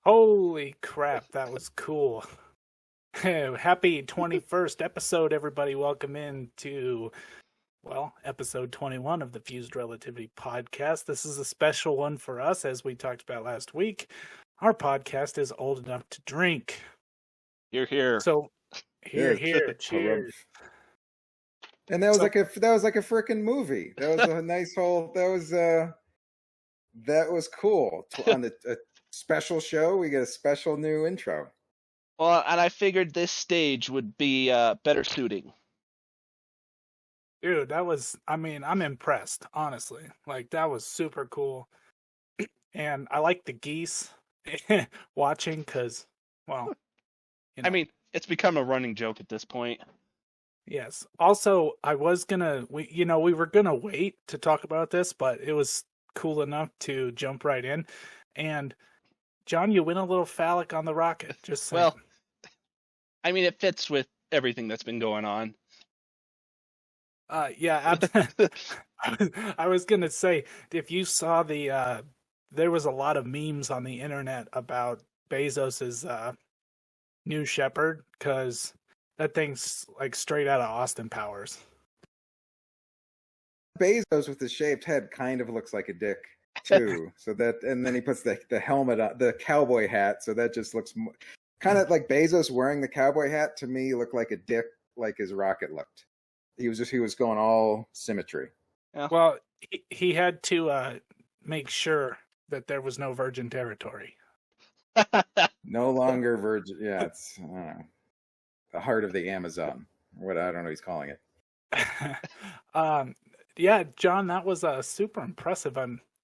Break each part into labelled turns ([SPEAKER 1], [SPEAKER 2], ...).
[SPEAKER 1] Holy crap, that was cool. Happy 21st episode, everybody. Welcome in to, episode 21 of the Fuzed Relativity podcast. This is a special one for us, as we talked about last week. Our podcast is old enough to drink.
[SPEAKER 2] You're here.
[SPEAKER 1] So, here, cheers.
[SPEAKER 3] And that was like a freaking movie. That was a nice whole. That was cool. On the special show, we get a special new intro.
[SPEAKER 2] Well, and I figured this stage would be better suiting.
[SPEAKER 1] Dude, I'm impressed, honestly. Like, that was super cool. And I like the geese watching because,
[SPEAKER 2] I mean, it's become a running joke at this point.
[SPEAKER 1] Yes. Also, we were gonna wait to talk about this, but it was cool enough to jump right in. And John, you went a little phallic on the rocket. Just saying.
[SPEAKER 2] Well, I mean, it fits with everything that's been going on.
[SPEAKER 1] Yeah. I was gonna say, if you saw there was a lot of memes on the internet about Bezos's new Shepherd, because that thing's like straight out of Austin Powers.
[SPEAKER 3] Bezos with the shaved head kind of looks like a dick too. And then he puts the helmet on, the cowboy hat. So that just looks kind of like Bezos wearing the cowboy hat. To me, looked like a dick, like his rocket looked. He was going all symmetry.
[SPEAKER 2] Yeah.
[SPEAKER 1] Well, he had to make sure that there was no virgin territory.
[SPEAKER 3] No longer virgin. Yeah, it's I don't know, the heart of the Amazon. What I don't know what he's calling it.
[SPEAKER 1] Yeah, John, that was super impressive.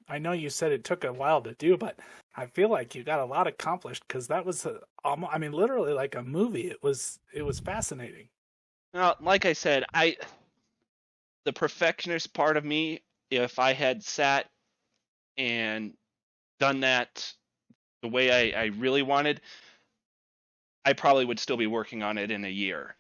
[SPEAKER 1] I know you said it took a while to do, but I feel like you got a lot accomplished because that was literally like a movie. It was fascinating.
[SPEAKER 2] Now, like I said, the perfectionist part of me, if I had sat and done that the way I really wanted, I probably would still be working on it in a year.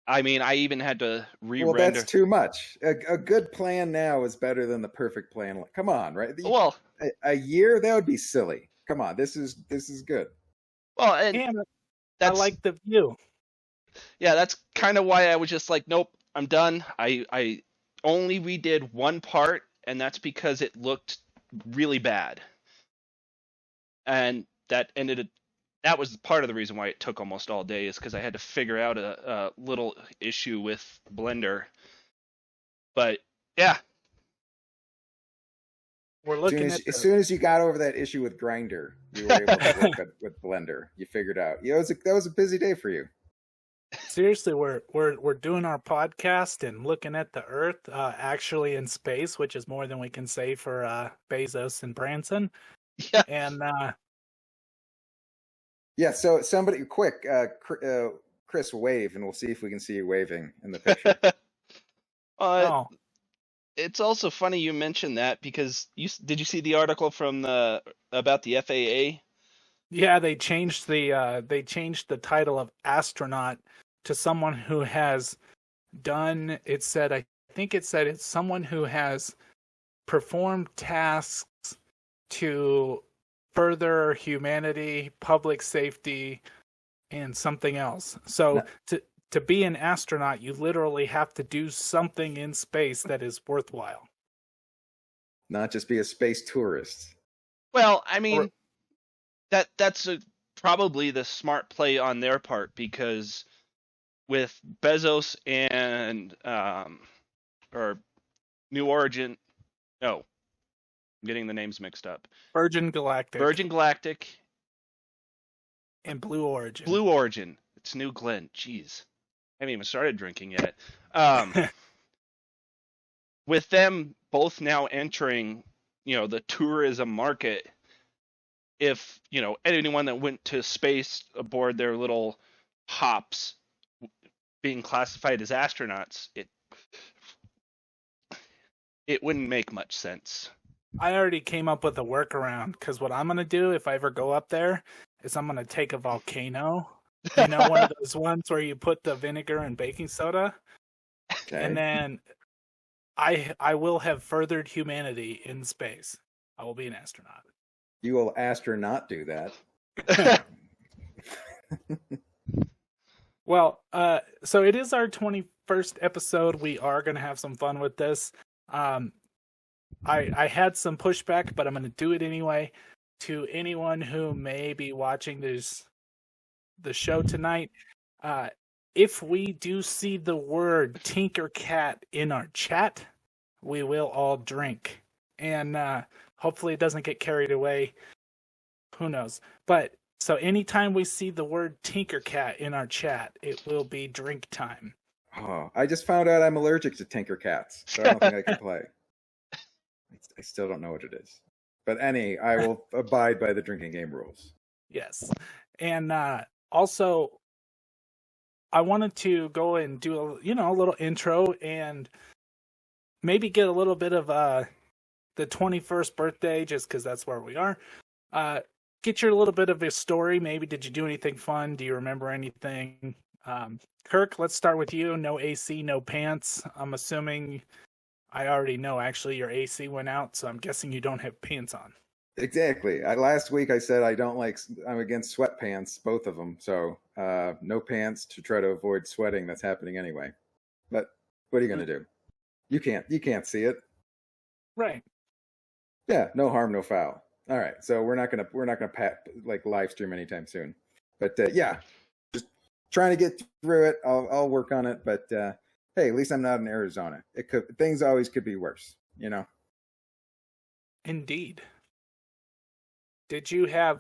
[SPEAKER 2] I mean, I even had to re-render.
[SPEAKER 3] Well, that's too much. A good plan now is better than the perfect plan. Come on, right?
[SPEAKER 2] Well,
[SPEAKER 3] a year, that would be silly. Come on, this is good.
[SPEAKER 2] Well, and
[SPEAKER 1] I like the view.
[SPEAKER 2] Yeah, that's kind of why I was just like, nope, I'm done. I only redid one part, and that's because it looked really bad. And that was part of the reason why it took almost all day, is because I had to figure out a little issue with Blender. But yeah,
[SPEAKER 1] we're looking
[SPEAKER 3] as soon as you got over that issue with Grinder, you were able to work with Blender. You figured out. That was a busy day for you.
[SPEAKER 1] Seriously, we're doing our podcast and looking at the Earth, actually in space, which is more than we can say for Bezos and Branson.
[SPEAKER 2] Yeah.
[SPEAKER 1] And
[SPEAKER 3] yeah, so somebody quick, Chris, wave, and we'll see if we can see you waving in the picture.
[SPEAKER 2] It's also funny you mentioned that, because did you see the article about the FAA?
[SPEAKER 1] Yeah, they changed the title of astronaut to someone who has done. I think it said it's someone who has performed tasks to further humanity, public safety, and something else. So to be an astronaut, you literally have to do something in space that is worthwhile.
[SPEAKER 3] Not just be a space tourist.
[SPEAKER 2] Well, I mean, that's probably the smart play on their part, because with Bezos and or New Origin, no, I'm getting the names mixed up.
[SPEAKER 1] Virgin Galactic, and Blue Origin.
[SPEAKER 2] It's New Glenn. Jeez, I haven't even started drinking yet. With them both now entering, the tourism market, if anyone that went to space aboard their little hops being classified as astronauts, it wouldn't make much sense.
[SPEAKER 1] I already came up with a workaround, because what I'm going to do if I ever go up there is I'm going to take a volcano, one of those ones where you put the vinegar and baking soda, and then I will have furthered humanity in space. I will be an astronaut.
[SPEAKER 3] You will astronaut do that.
[SPEAKER 1] Well, so it is our 21st episode. We are going to have some fun with this. I had some pushback, but I'm going to do it anyway. To anyone who may be watching the show tonight, if we do see the word Tinker Cat in our chat, we will all drink. And hopefully it doesn't get carried away. Who knows? But so anytime we see the word Tinker Cat in our chat, it will be drink time.
[SPEAKER 3] Oh, I just found out I'm allergic to Tinker Cats, so I don't think I can play. I still don't know what it is. But I will abide by the drinking game rules.
[SPEAKER 1] Yes. And also, I wanted to go and do a little intro and maybe get a little bit of the 21st birthday, just because that's where we are. Get your little bit of a story. Maybe did you do anything fun? Do you remember anything? Kirk, let's start with you. No AC, no pants. I'm assuming, I already know actually your AC went out, so I'm guessing you don't have pants on.
[SPEAKER 3] Exactly. Last week I said I'm against sweatpants, both of them. So no pants to try to avoid sweating. That's happening anyway. But what are you going to do? You can't see it.
[SPEAKER 1] Right.
[SPEAKER 3] Yeah. No harm, no foul. All right. So we're not gonna live stream anytime soon. But yeah, just trying to get through it. I'll work on it. But hey, at least I'm not in Arizona. Things always could be worse, you know.
[SPEAKER 1] Indeed. Did you have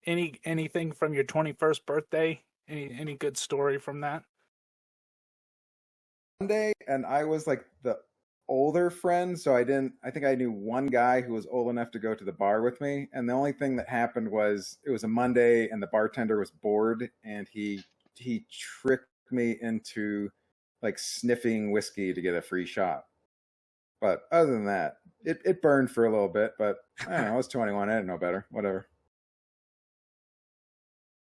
[SPEAKER 1] anything from your 21st birthday? Any good story from that?
[SPEAKER 3] Monday, and I was like the older friend, so I think I knew one guy who was old enough to go to the bar with me, and the only thing that happened was it was a Monday and the bartender was bored, and he tricked me into like sniffing whiskey to get a free shot. But other than that, it burned for a little bit, but I don't know, I was 21, I didn't know better. Whatever.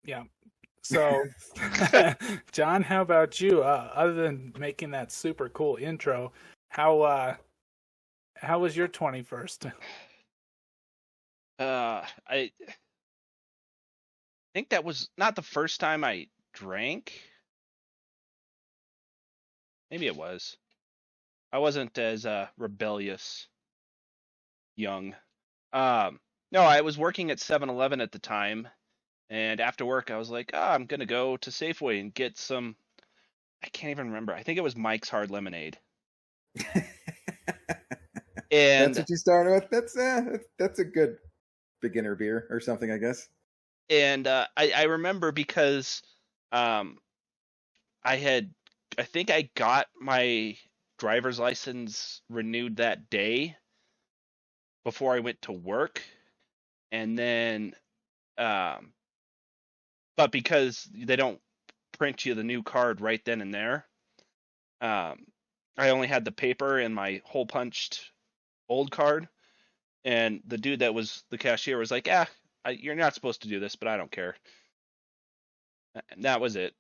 [SPEAKER 1] Yeah. So, John, how about you? Other than making that super cool intro, how was your 21st?
[SPEAKER 2] I think that was not the first time I drank. Maybe it was. I wasn't as rebellious young. No, I was working at 7-Eleven at the time, and after work I was like, I'm gonna go to Safeway and get some. I can't even remember. I think it was Mike's Hard Lemonade. And
[SPEAKER 3] that's what you started with. That's a good beginner beer or something, I guess.
[SPEAKER 2] And I remember because I think I got my driver's license renewed that day before I went to work, and then but because they don't print you the new card right then and there, I only had the paper and my hole punched old card, and the dude that was the cashier was like, you're not supposed to do this, but I don't care. And that was it.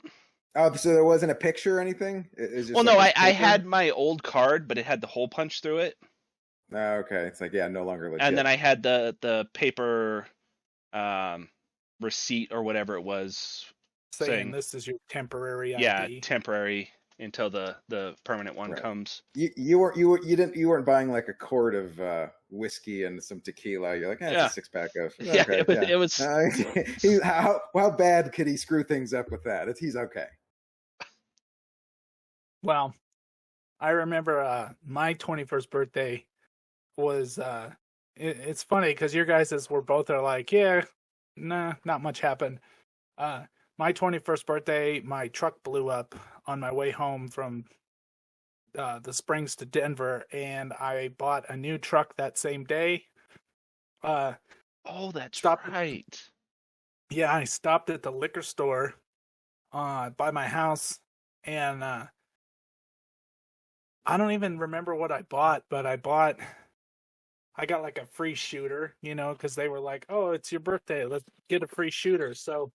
[SPEAKER 3] Oh, so there wasn't a picture or anything?
[SPEAKER 2] Well, no, I had my old card, but it had the hole punch through it.
[SPEAKER 3] Oh, okay. It's like, yeah, no longer legit.
[SPEAKER 2] And then I had the paper receipt or whatever it was
[SPEAKER 1] saying this is your temporary ID.
[SPEAKER 2] Yeah, temporary until the permanent one comes.
[SPEAKER 3] You weren't buying like a quart of whiskey and some tequila. You're like, it's a 6-pack of.
[SPEAKER 2] Yeah, okay, it was.
[SPEAKER 3] How bad could he screw things up with that? He's okay.
[SPEAKER 1] Well, I remember my 21st birthday was. It's funny because your guys' were both are like, yeah, nah, not much happened. My 21st birthday, my truck blew up on my way home from the Springs to Denver, and I bought a new truck that same day.
[SPEAKER 2] That's right.
[SPEAKER 1] Yeah, I stopped at the liquor store by my house, and I don't even remember what I bought, but I got like a free shooter, because they were like, oh, it's your birthday, let's get a free shooter. So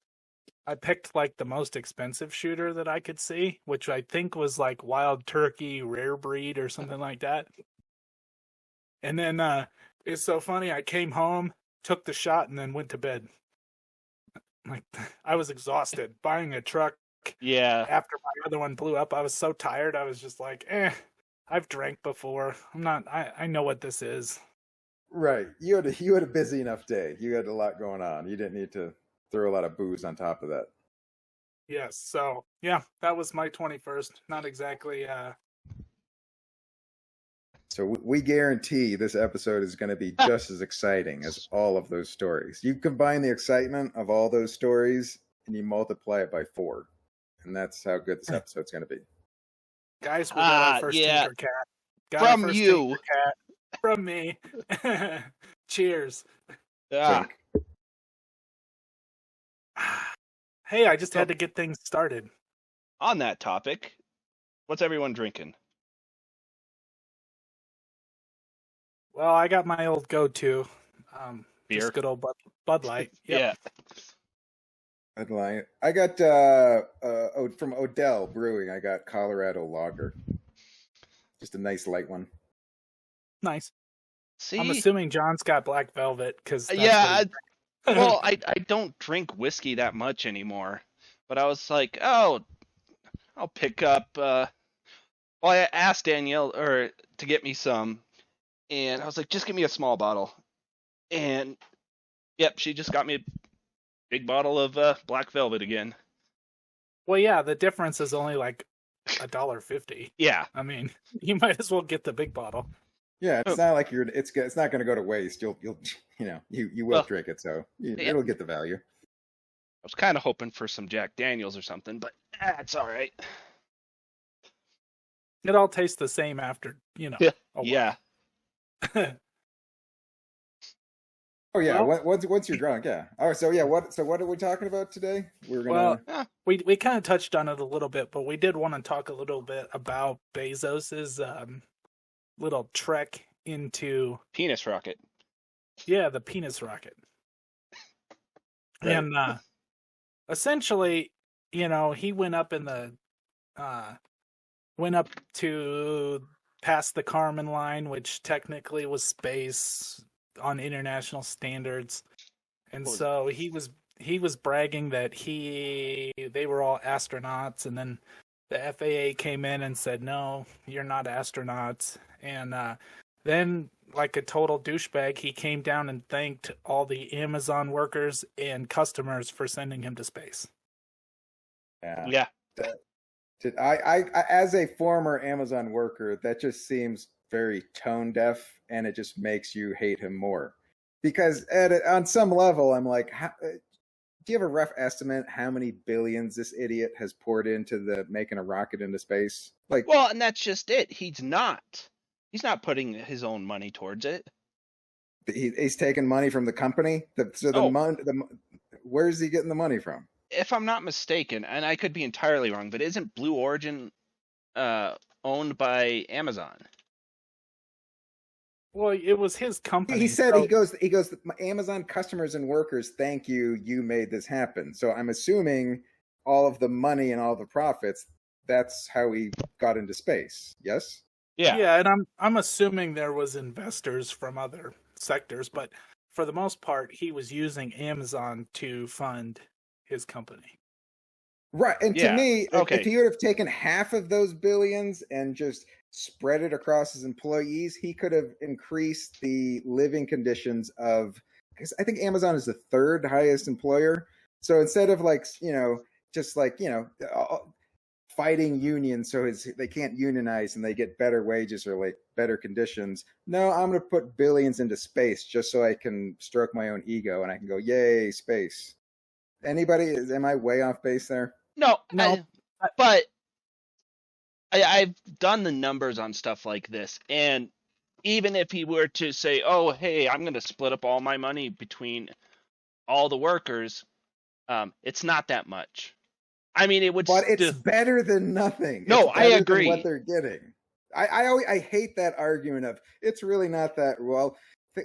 [SPEAKER 1] I picked like the most expensive shooter that I could see, which I think was like Wild Turkey Rare Breed or something like that. And then it's so funny. I came home took the shot, and then went to bed. Like, I was exhausted. Buying a truck
[SPEAKER 2] Yeah.
[SPEAKER 1] after my other one blew up, I was so tired. I was just like, I've drank before. I know what this is.
[SPEAKER 3] Right. You had a busy enough day. You had a lot going on. You didn't need to throw a lot of booze on top of that.
[SPEAKER 1] Yes. So, yeah, that was my 21st. Not exactly.
[SPEAKER 3] So we guarantee this episode is going to be just as exciting as all of those stories. You combine the excitement of all those stories and you multiply it by 4. And that's how good this episode's going to be.
[SPEAKER 1] Guys, we got our first
[SPEAKER 2] yeah.
[SPEAKER 1] Tinker Cat. Got
[SPEAKER 2] From
[SPEAKER 1] our first
[SPEAKER 2] you.
[SPEAKER 1] Tinker Cat. From me. Cheers.
[SPEAKER 2] Ah,
[SPEAKER 1] Hey, I just had to get things started.
[SPEAKER 2] on that topic, what's everyone drinking?
[SPEAKER 1] Well, I got my old go-to.
[SPEAKER 2] Beer.
[SPEAKER 1] Just good old Bud Light. Yep.
[SPEAKER 2] Yeah.
[SPEAKER 3] I'd lie. I got from Odell Brewing. I got Colorado Lager. Just a nice light one.
[SPEAKER 1] Nice.
[SPEAKER 2] See?
[SPEAKER 1] I'm assuming John's got Black Velvet because
[SPEAKER 2] well, I don't drink whiskey that much anymore, but I was like, oh, I'll pick up. Well, I asked Danielle to get me some, and I was like, just give me a small bottle, and yep, she just got me a big bottle of Black Velvet again.
[SPEAKER 1] Well, yeah, the difference is only like $1.50.
[SPEAKER 2] Yeah.
[SPEAKER 1] I mean, you might as well get the big bottle.
[SPEAKER 3] Yeah, it's not like it's not going to go to waste. You'll you will drink it, so it'll get the value.
[SPEAKER 2] I was kind of hoping for some Jack Daniels or something, but it's all right.
[SPEAKER 1] It all tastes the same after,
[SPEAKER 2] Yeah.
[SPEAKER 3] Oh yeah,
[SPEAKER 1] Well,
[SPEAKER 3] once you're drunk, yeah. Oh, so yeah, what are we talking about today? We're gonna.
[SPEAKER 1] Well, we kind of touched on it a little bit, but we did want to talk a little bit about Bezos's little trek into
[SPEAKER 2] Penis rocket.
[SPEAKER 1] the penis rocket.
[SPEAKER 3] Right.
[SPEAKER 1] And essentially, he went up to past the Kármán line, which technically was space on international standards. And so he was bragging that they were all astronauts, and then the FAA came in and said, no, you're not astronauts. And then, like a total douchebag, he came down and thanked all the Amazon workers and customers for sending him to space.
[SPEAKER 2] Yeah.
[SPEAKER 3] I as a former Amazon worker, that just seems very tone deaf, and it just makes you hate him more. Because on some level, I'm like, do you have a rough estimate how many billions this idiot has poured into making a rocket into space? Like,
[SPEAKER 2] Well, and that's just it. He's not putting his own money towards it.
[SPEAKER 3] he's taking money from the company. Where's he getting the money from?
[SPEAKER 2] If I'm not mistaken, and I could be entirely wrong, but isn't Blue Origin owned by Amazon?
[SPEAKER 1] Well, it was his company.
[SPEAKER 3] He said, he goes, Amazon customers and workers, thank you, you made this happen. So I'm assuming all of the money and all the profits, that's how he got into space. Yes?
[SPEAKER 1] Yeah, and I'm assuming there was investors from other sectors, but for the most part, he was using Amazon to fund his company.
[SPEAKER 3] Right. And to me,
[SPEAKER 2] okay.
[SPEAKER 3] if he would have taken half of those billions and just spread it across his employees, he could have increased the living conditions of, because I think Amazon is the 3rd highest employer. So instead of fighting unions so they can't unionize and they get better wages or like better conditions, no, I'm going to put billions into space just so I can stroke my own ego and I can go, yay, space. Am I way off base there?
[SPEAKER 2] No. But I've done the numbers on stuff like this, and even if he were to say, oh, hey, I'm going to split up all my money between all the workers, it's not that much. I mean, it would.
[SPEAKER 3] But it's better than nothing.
[SPEAKER 2] No, I agree.
[SPEAKER 3] What they're getting. I hate that argument of it's really not that well.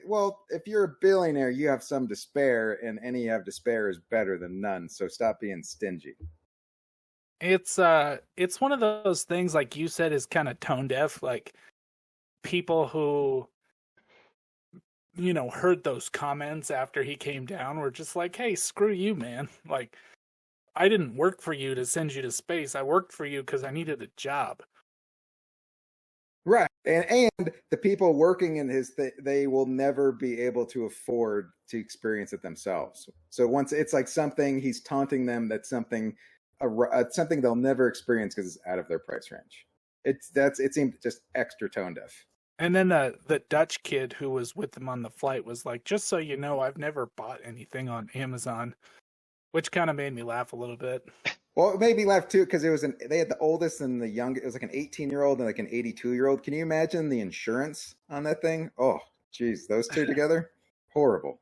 [SPEAKER 3] Well, if you're a billionaire, you have some to spare, and any you have to spare is better than none. So stop being stingy.
[SPEAKER 1] It's one of those things, like you said, is kind of tone deaf. Like people who heard those comments after he came down were just like, hey, screw you, man. Like, I didn't work for you to send you to space. I worked for you because I needed a job.
[SPEAKER 3] Right. And the people working in his they will never be able to afford to experience it themselves. So once it's like something he's taunting them, that's something something they'll never experience because it's out of their price range. It seemed just extra tone deaf.
[SPEAKER 1] And then the Dutch kid who was with them on the flight was like, just so you know, I've never bought anything on Amazon, which kind of made me laugh a little bit.
[SPEAKER 3] Well, it made me laugh too because they had the oldest and the young. It was like an 18-year-old and like an 82-year-old. Can you imagine the insurance on that thing? Oh, geez, those two together, horrible.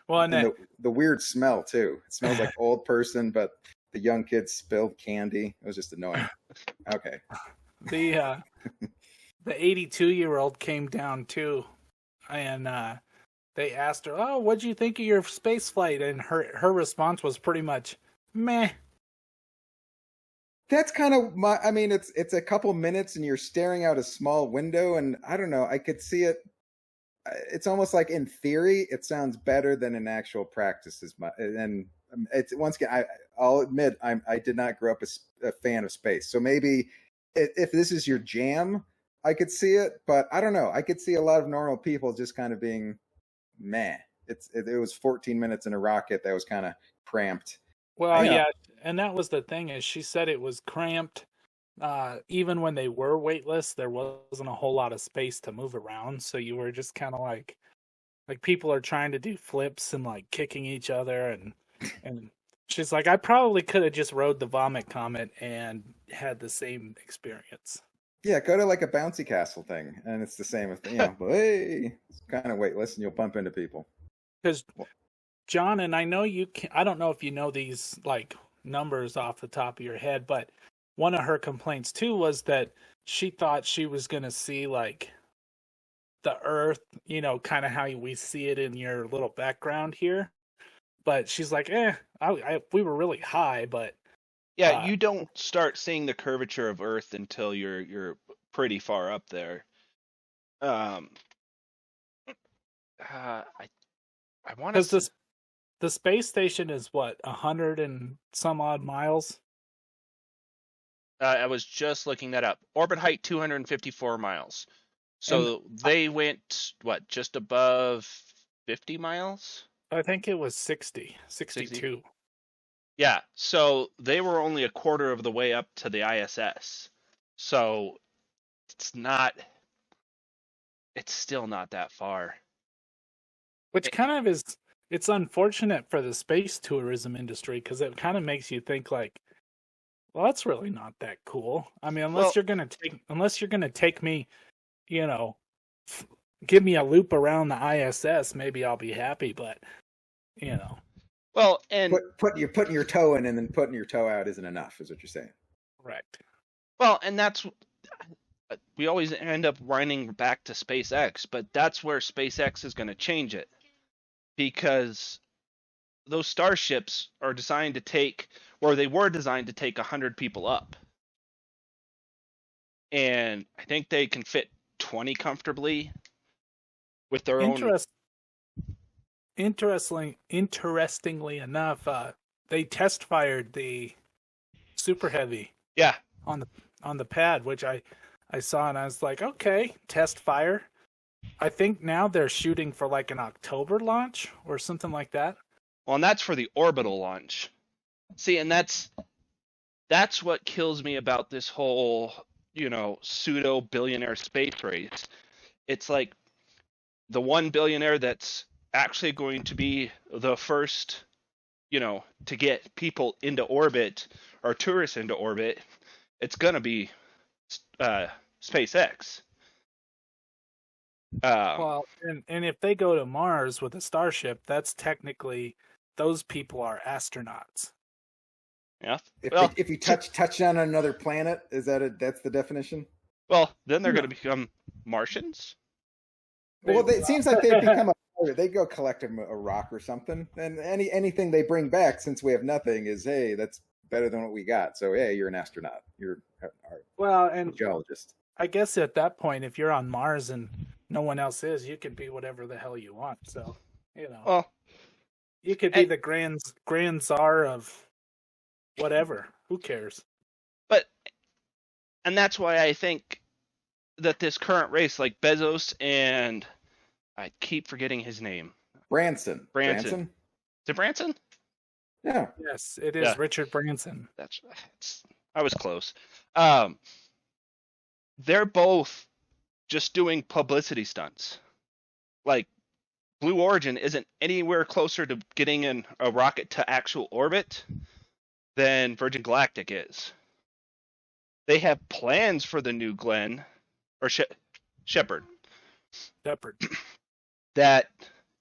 [SPEAKER 1] Well,
[SPEAKER 3] and the weird smell too. It smells like old person, but the young kid spilled candy. It was just annoying. Okay.
[SPEAKER 1] The 82-year-old came down too, and they asked her, "Oh, what'd you think of your space flight?" And her response was pretty much, "Meh."
[SPEAKER 3] That's kind of I mean, it's a couple minutes and you're staring out a small window, and I don't know. I could see it. It's almost like in theory, it sounds better than in actual practice. And it's once again, I'll admit I did not grow up a fan of space, so maybe if this is your jam, I could see it. But I don't know. I could see a lot of normal people just kind of being meh. It was 14 minutes in a rocket that was kind of cramped.
[SPEAKER 1] Well, yeah, and that was the thing is she said it was cramped. Even when they were weightless, there wasn't a whole lot of space to move around, so you were just kind of like people are trying to do flips and like kicking each other, and she's like, I probably could have just rode the Vomit Comet and had the same experience.
[SPEAKER 3] Yeah, go to like a bouncy castle thing, and it's the same. Hey, it's kind of weightless, and you'll bump into people.
[SPEAKER 1] Because John, and I know you can, I don't know if you know these like numbers off the top of your head, but one of her complaints too was that she thought she was going to see like the Earth, kind of how we see it in your little background here. But she's like, we were really high, but
[SPEAKER 2] yeah, you don't start seeing the curvature of Earth until you're pretty far up there. I want to.
[SPEAKER 1] The space station is what, 100 and some odd miles?
[SPEAKER 2] I was just looking that up. Orbit height 254 miles. So they went just above 50 miles?
[SPEAKER 1] I think it was 62. 60?
[SPEAKER 2] Yeah, so they were only a quarter of the way up to the ISS. So it's still not that far.
[SPEAKER 1] Which kind of is, it's unfortunate for the space tourism industry because it kind of makes you think like, well, that's really not that cool. I mean, unless you're gonna take me, give me a loop around the ISS, maybe I'll be happy. But
[SPEAKER 2] well, and
[SPEAKER 3] you're putting your toe in and then putting your toe out isn't enough, is what you're saying.
[SPEAKER 1] Correct.
[SPEAKER 2] Well, and that's we always end up running back to SpaceX, but that's where SpaceX is going to change it because those starships are designed to take, or they were designed to take 100 people up. And I think they can fit 20 comfortably with their own.
[SPEAKER 1] Interestingly enough, they test fired the Super Heavy.
[SPEAKER 2] Yeah.
[SPEAKER 1] On the pad, which I saw, and I was like, okay, test fire. I think now they're shooting for like an October launch or something like that.
[SPEAKER 2] Well, and that's for the orbital launch. See, and that's what kills me about this whole, pseudo billionaire space race. It's like the one billionaire that's actually going to be the first, to get people into orbit or tourists into orbit. It's going to be SpaceX.
[SPEAKER 1] Well, and if they go to Mars with a Starship, that's technically, those people are astronauts.
[SPEAKER 2] Yeah.
[SPEAKER 3] If you touch down on another planet, that's the definition?
[SPEAKER 2] Well, then they're going to become Martians?
[SPEAKER 3] Well, it seems like they go collect a rock or something, and anything they bring back, since we have nothing, is, hey, that's better than what we got. So, hey, you're an astronaut. You're a geologist.
[SPEAKER 1] I guess at that point, if you're on Mars and no one else is, you can be whatever the hell you want. So,
[SPEAKER 2] Well,
[SPEAKER 1] you could be
[SPEAKER 2] and,
[SPEAKER 1] the grand czar of whatever. Who cares?
[SPEAKER 2] and that's why I think that this current race, like Bezos and I keep forgetting his name.
[SPEAKER 3] Branson.
[SPEAKER 2] Branson. Is it Branson?
[SPEAKER 3] Yeah.
[SPEAKER 1] Yes, it is
[SPEAKER 2] Yeah.
[SPEAKER 1] Richard Branson.
[SPEAKER 2] I was close. They're both just doing publicity stunts. Like Blue Origin isn't anywhere closer to getting a rocket to actual orbit than Virgin Galactic is. They have plans for the new Glenn or Shepard.
[SPEAKER 1] Shepard.
[SPEAKER 2] That,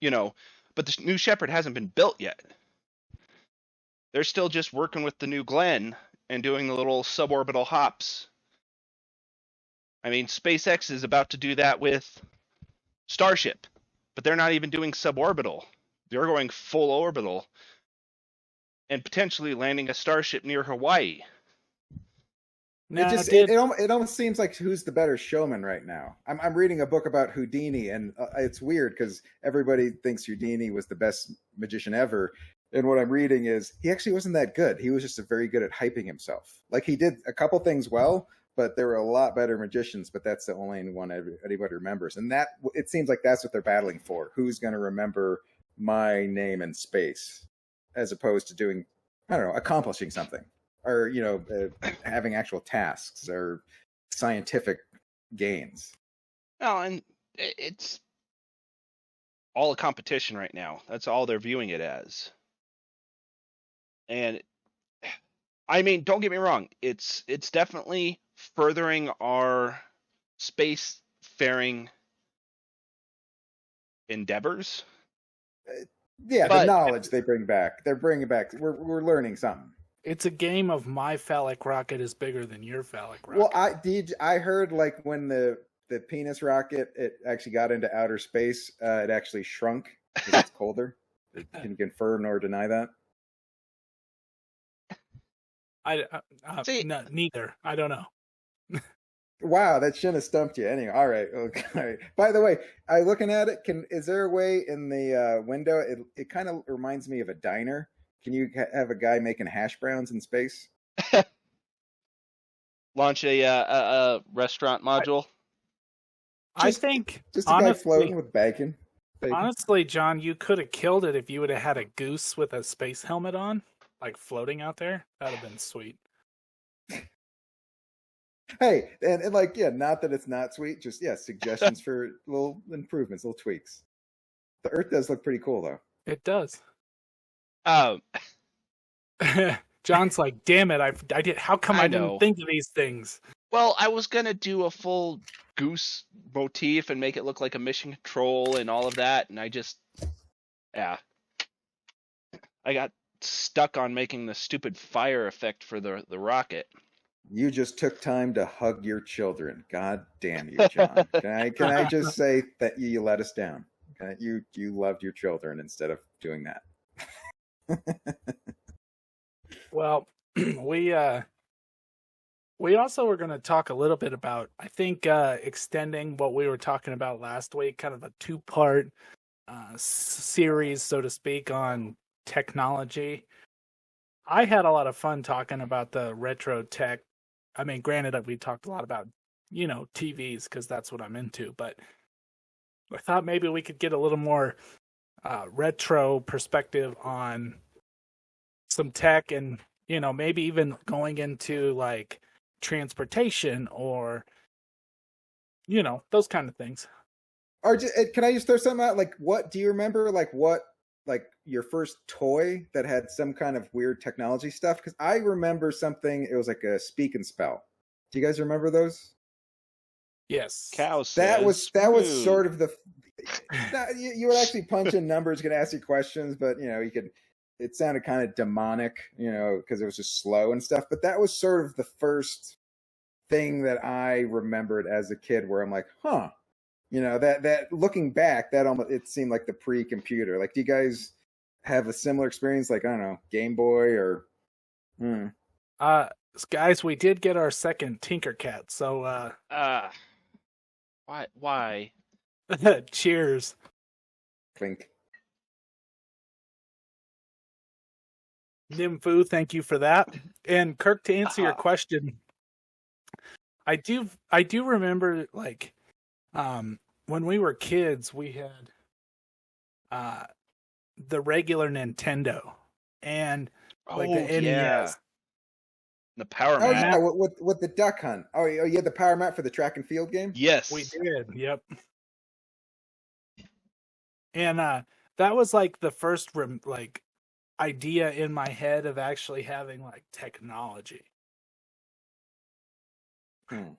[SPEAKER 2] but the new Shepard hasn't been built yet. They're still just working with the new Glenn and doing the little suborbital hops. I mean, SpaceX is about to do that with Starship, but they're not even doing suborbital. They're going full orbital and potentially landing a Starship near Hawaii.
[SPEAKER 3] It almost seems like who's the better showman right now. I'm reading a book about Houdini, and it's weird because everybody thinks Houdini was the best magician ever. And what I'm reading is he actually wasn't that good. He was just very good at hyping himself. Like he did a couple things well, but there were a lot better magicians. But that's the only one anybody remembers. And that it seems like that's what they're battling for. Who's going to remember my name in space, as opposed to doing, I don't know, accomplishing something. Or having actual tasks or scientific gains.
[SPEAKER 2] Oh, and it's all a competition right now. That's all they're viewing it as. And I mean, don't get me wrong. It's definitely furthering our spacefaring endeavors.
[SPEAKER 3] The knowledge they bring back. They're bringing back. We're learning something.
[SPEAKER 1] It's a game of my phallic rocket is bigger than your phallic rocket.
[SPEAKER 3] Well, I heard like when the penis rocket it actually got into outer space, it actually shrunk because it's colder. Can you confirm nor deny that?
[SPEAKER 1] No, neither. I don't know.
[SPEAKER 3] Wow, that shouldn't have stumped you. Anyway, all right. Okay. By the way, I looking at it. Is there a way in the window? It kind of reminds me of a diner. Can you have a guy making hash browns in space?
[SPEAKER 2] Launch a restaurant module.
[SPEAKER 1] I think
[SPEAKER 3] just a guy floating with bacon.
[SPEAKER 1] Honestly, John, you could have killed it if you would have had a goose with a space helmet on, like floating out there. That'd have been sweet.
[SPEAKER 3] Hey, and like, yeah, not that it's not sweet. Just suggestions for little improvements, little tweaks. The Earth does look pretty cool, though.
[SPEAKER 1] It does. John's like, damn it! I did. How come I didn't think of these things?
[SPEAKER 2] Well, I was gonna do a full goose motif and make it look like a mission control and all of that, and I got stuck on making the stupid fire effect for the rocket.
[SPEAKER 3] You just took time to hug your children. God damn you, John! Can I just say that you let us down? You loved your children instead of doing that.
[SPEAKER 1] Well, we also were going to talk a little bit about, I think, extending what we were talking about last week, kind of a two-part series, so to speak, on technology. I had a lot of fun talking about the retro tech. I mean, granted, we talked a lot about, TVs, because that's what I'm into, but I thought maybe we could get a little more retro perspective on some tech and, maybe even going into like transportation or, those kind of things.
[SPEAKER 3] Or can I just throw something out? Like, what do you remember? Like your first toy that had some kind of weird technology stuff? Because I remember something. It was like a speak and spell. Do you guys remember those?
[SPEAKER 1] Yes.
[SPEAKER 3] That was sort of the. You would actually punch in numbers, can ask you questions, but you could. It sounded kind of demonic, because it was just slow and stuff. But that was sort of the first thing that I remembered as a kid, where I'm like, huh. That looking back, that almost it seemed like the pre-computer. Like, do you guys have a similar experience? Like, I don't know, Game Boy or?
[SPEAKER 1] Guys, we did get our second Tinkercad, so
[SPEAKER 2] why?
[SPEAKER 1] Cheers.
[SPEAKER 3] Clink.
[SPEAKER 1] Nymphu, thank you for that. And Kirk, to answer your question, I do remember like when we were kids, we had the regular Nintendo and like the NES.
[SPEAKER 2] The Power
[SPEAKER 3] Oh
[SPEAKER 2] Map.
[SPEAKER 3] yeah, with the Duck Hunt. Oh, you had the Power Map for the track and field game?
[SPEAKER 2] Yes.
[SPEAKER 1] We did, yep. And that was like the first like idea in my head of actually having like technology.
[SPEAKER 3] And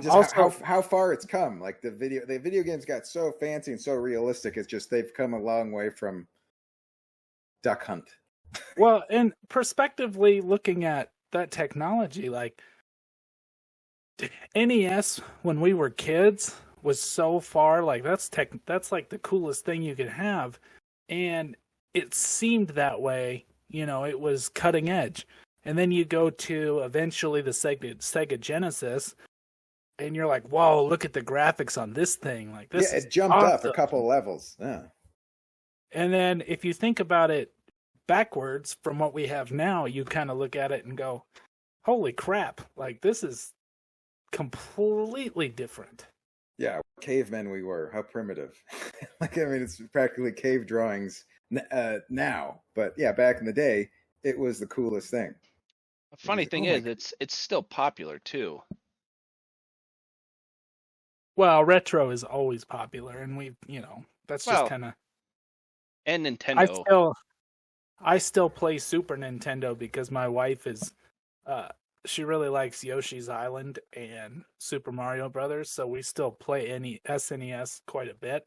[SPEAKER 3] just
[SPEAKER 1] also,
[SPEAKER 3] how far it's come. Like the video games got so fancy and so realistic. It's just they've come a long way from Duck Hunt.
[SPEAKER 1] Well, and prospectively looking at that technology, like NES when we were kids was so far like that's like the coolest thing you could have, and it seemed that way. It was cutting edge, and then you go to eventually the Sega Genesis, and you're like, whoa, look at the graphics on this thing. Like this,
[SPEAKER 3] it jumped up a couple of levels. Yeah.
[SPEAKER 1] And then if you think about it backwards from what we have now, you kind of look at it and go, holy crap, like this is completely different.
[SPEAKER 3] Yeah, cavemen we were. How primitive. Like, I mean, it's practically cave drawings now. But yeah, back in the day, it was the coolest thing.
[SPEAKER 2] The funny thing is, it's still popular too.
[SPEAKER 1] Well, retro is always popular, and that's just kind of.
[SPEAKER 2] And Nintendo.
[SPEAKER 1] I still play Super Nintendo because my wife is, she really likes Yoshi's Island and Super Mario Brothers, so we still play SNES quite a bit.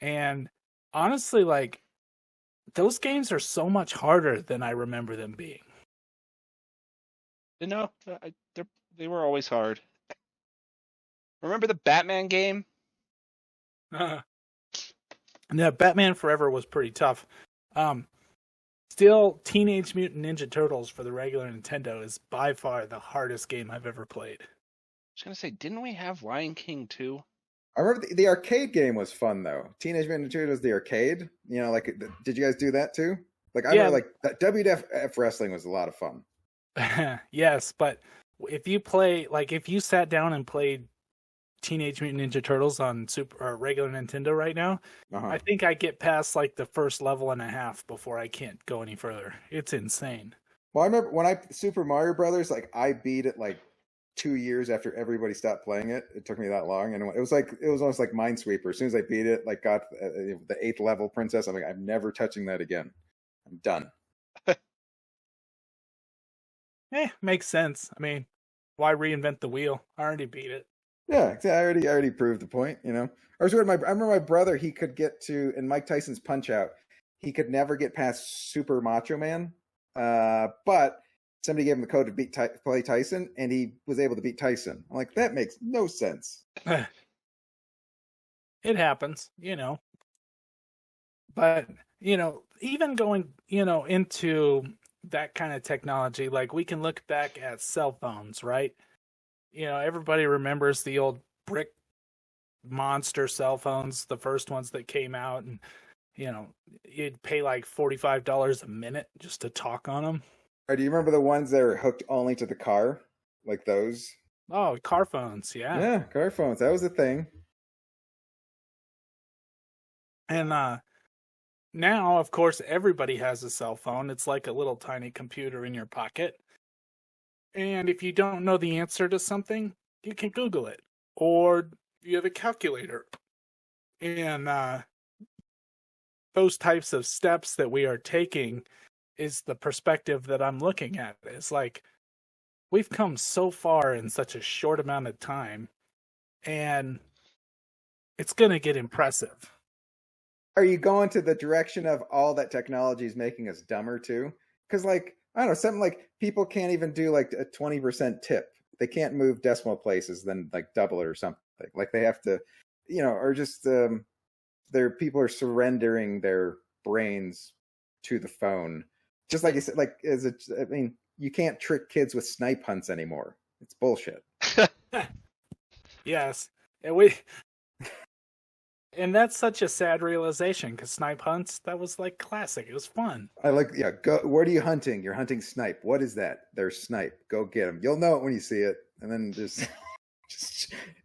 [SPEAKER 1] And honestly, like, those games are so much harder than I remember them being.
[SPEAKER 2] No, they were always hard. Remember the Batman game?
[SPEAKER 1] Yeah, Batman Forever was pretty tough. Still, Teenage Mutant Ninja Turtles for the regular Nintendo is by far the hardest game I've ever played.
[SPEAKER 2] I was going to say, didn't we have Lion King too?
[SPEAKER 3] I remember the arcade game was fun, though. Teenage Mutant Ninja Turtles, the arcade. Like, did you guys do that too? Like, I remember, like, WWF wrestling was a lot of fun.
[SPEAKER 1] Yes, but if you sat down and played Teenage Mutant Ninja Turtles on regular Nintendo right now, I think I get past like the first level and a half before I can't go any further. It's insane.
[SPEAKER 3] Well, I remember when Super Mario Brothers, like I beat it like 2 years after everybody stopped playing it. It took me that long, and it was almost like Minesweeper. As soon as I beat it, like got the 8th level princess, I'm like, I'm never touching that again. I'm done.
[SPEAKER 1] Makes sense. I mean, why reinvent the wheel? I already beat it.
[SPEAKER 3] Yeah, exactly. I already proved the point, Or I remember my brother, he could get to, in Mike Tyson's Punch-Out, he could never get past Super Macho Man, but somebody gave him the code to play Tyson, and he was able to beat Tyson. I'm like, that makes no sense.
[SPEAKER 1] It happens, But, even going, into that kind of technology, like we can look back at cell phones, right? Everybody remembers the old brick monster cell phones, the first ones that came out, and you'd pay like $45 a minute just to talk on them.
[SPEAKER 3] Or do you remember the ones that were hooked only to the car, like those?
[SPEAKER 1] Oh, car phones, yeah.
[SPEAKER 3] Yeah, car phones. That was a thing.
[SPEAKER 1] And now, of course, everybody has a cell phone. It's like a little tiny computer in your pocket. And if you don't know the answer to something, you can Google it. Or you have a calculator. And those types of steps that we are taking is the perspective that I'm looking at. It's like, we've come so far in such a short amount of time. And it's going to get impressive.
[SPEAKER 3] Are you going to the direction of all that technology is making us dumber too? Because, like, I don't know, something like people can't even do like a 20% tip. They can't move decimal places, then like double it or something. Like they have to, or just their people are surrendering their brains to the phone. Just like you said, like you can't trick kids with snipe hunts anymore. It's bullshit.
[SPEAKER 1] Yes. And that's such a sad realization because snipe hunts, that was like classic. It was fun.
[SPEAKER 3] I like, yeah. Go. What are you hunting? You're hunting snipe. What is that? There's snipe. Go get them. You'll know it when you see it. And then just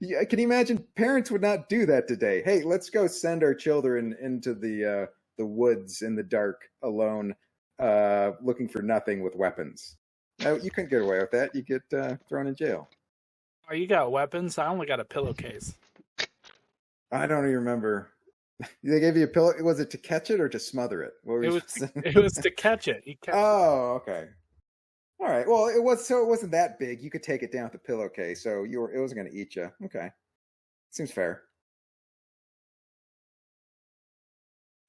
[SPEAKER 3] yeah, can you imagine? Parents would not do that today. Hey, let's go send our children into the woods in the dark alone, looking for nothing with weapons. No, you couldn't get away with that. You get thrown in jail.
[SPEAKER 1] Oh, you got weapons? I only got a pillowcase.
[SPEAKER 3] I don't even remember. They gave you a pillow. Was it to catch it or to smother it? What were
[SPEAKER 1] It
[SPEAKER 3] you
[SPEAKER 1] was
[SPEAKER 3] saying?
[SPEAKER 1] it was to catch it. You catch
[SPEAKER 3] Oh, okay. All right. Well, it wasn't that big. You could take it down with a pillowcase, so it wasn't going to eat you. Okay, seems fair.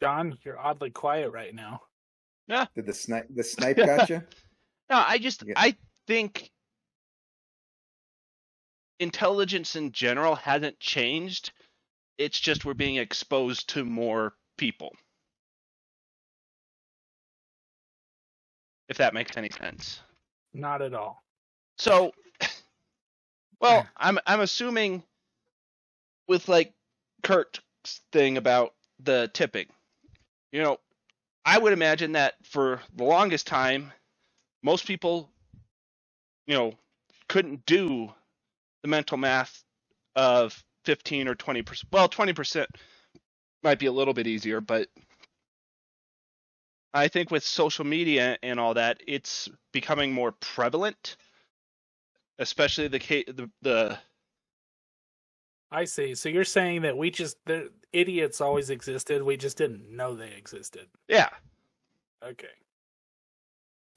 [SPEAKER 1] John, you're oddly quiet right now.
[SPEAKER 2] Yeah.
[SPEAKER 3] Did the snipe got you?
[SPEAKER 2] No,
[SPEAKER 3] Yeah.
[SPEAKER 2] I think intelligence in general hasn't changed. It's just we're being exposed to more people. If that makes any sense.
[SPEAKER 1] Not at all.
[SPEAKER 2] So, well, I'm assuming with like Kurt's thing about the tipping. You know, I would imagine that for the longest time, most people, couldn't do the mental math of 15 or 20%. Well, 20% might be a little bit easier, but I think with social media and all that, it's becoming more prevalent, especially the
[SPEAKER 1] I see. So you're saying that the idiots always existed. We just didn't know they existed.
[SPEAKER 2] yeah.
[SPEAKER 1] Okay.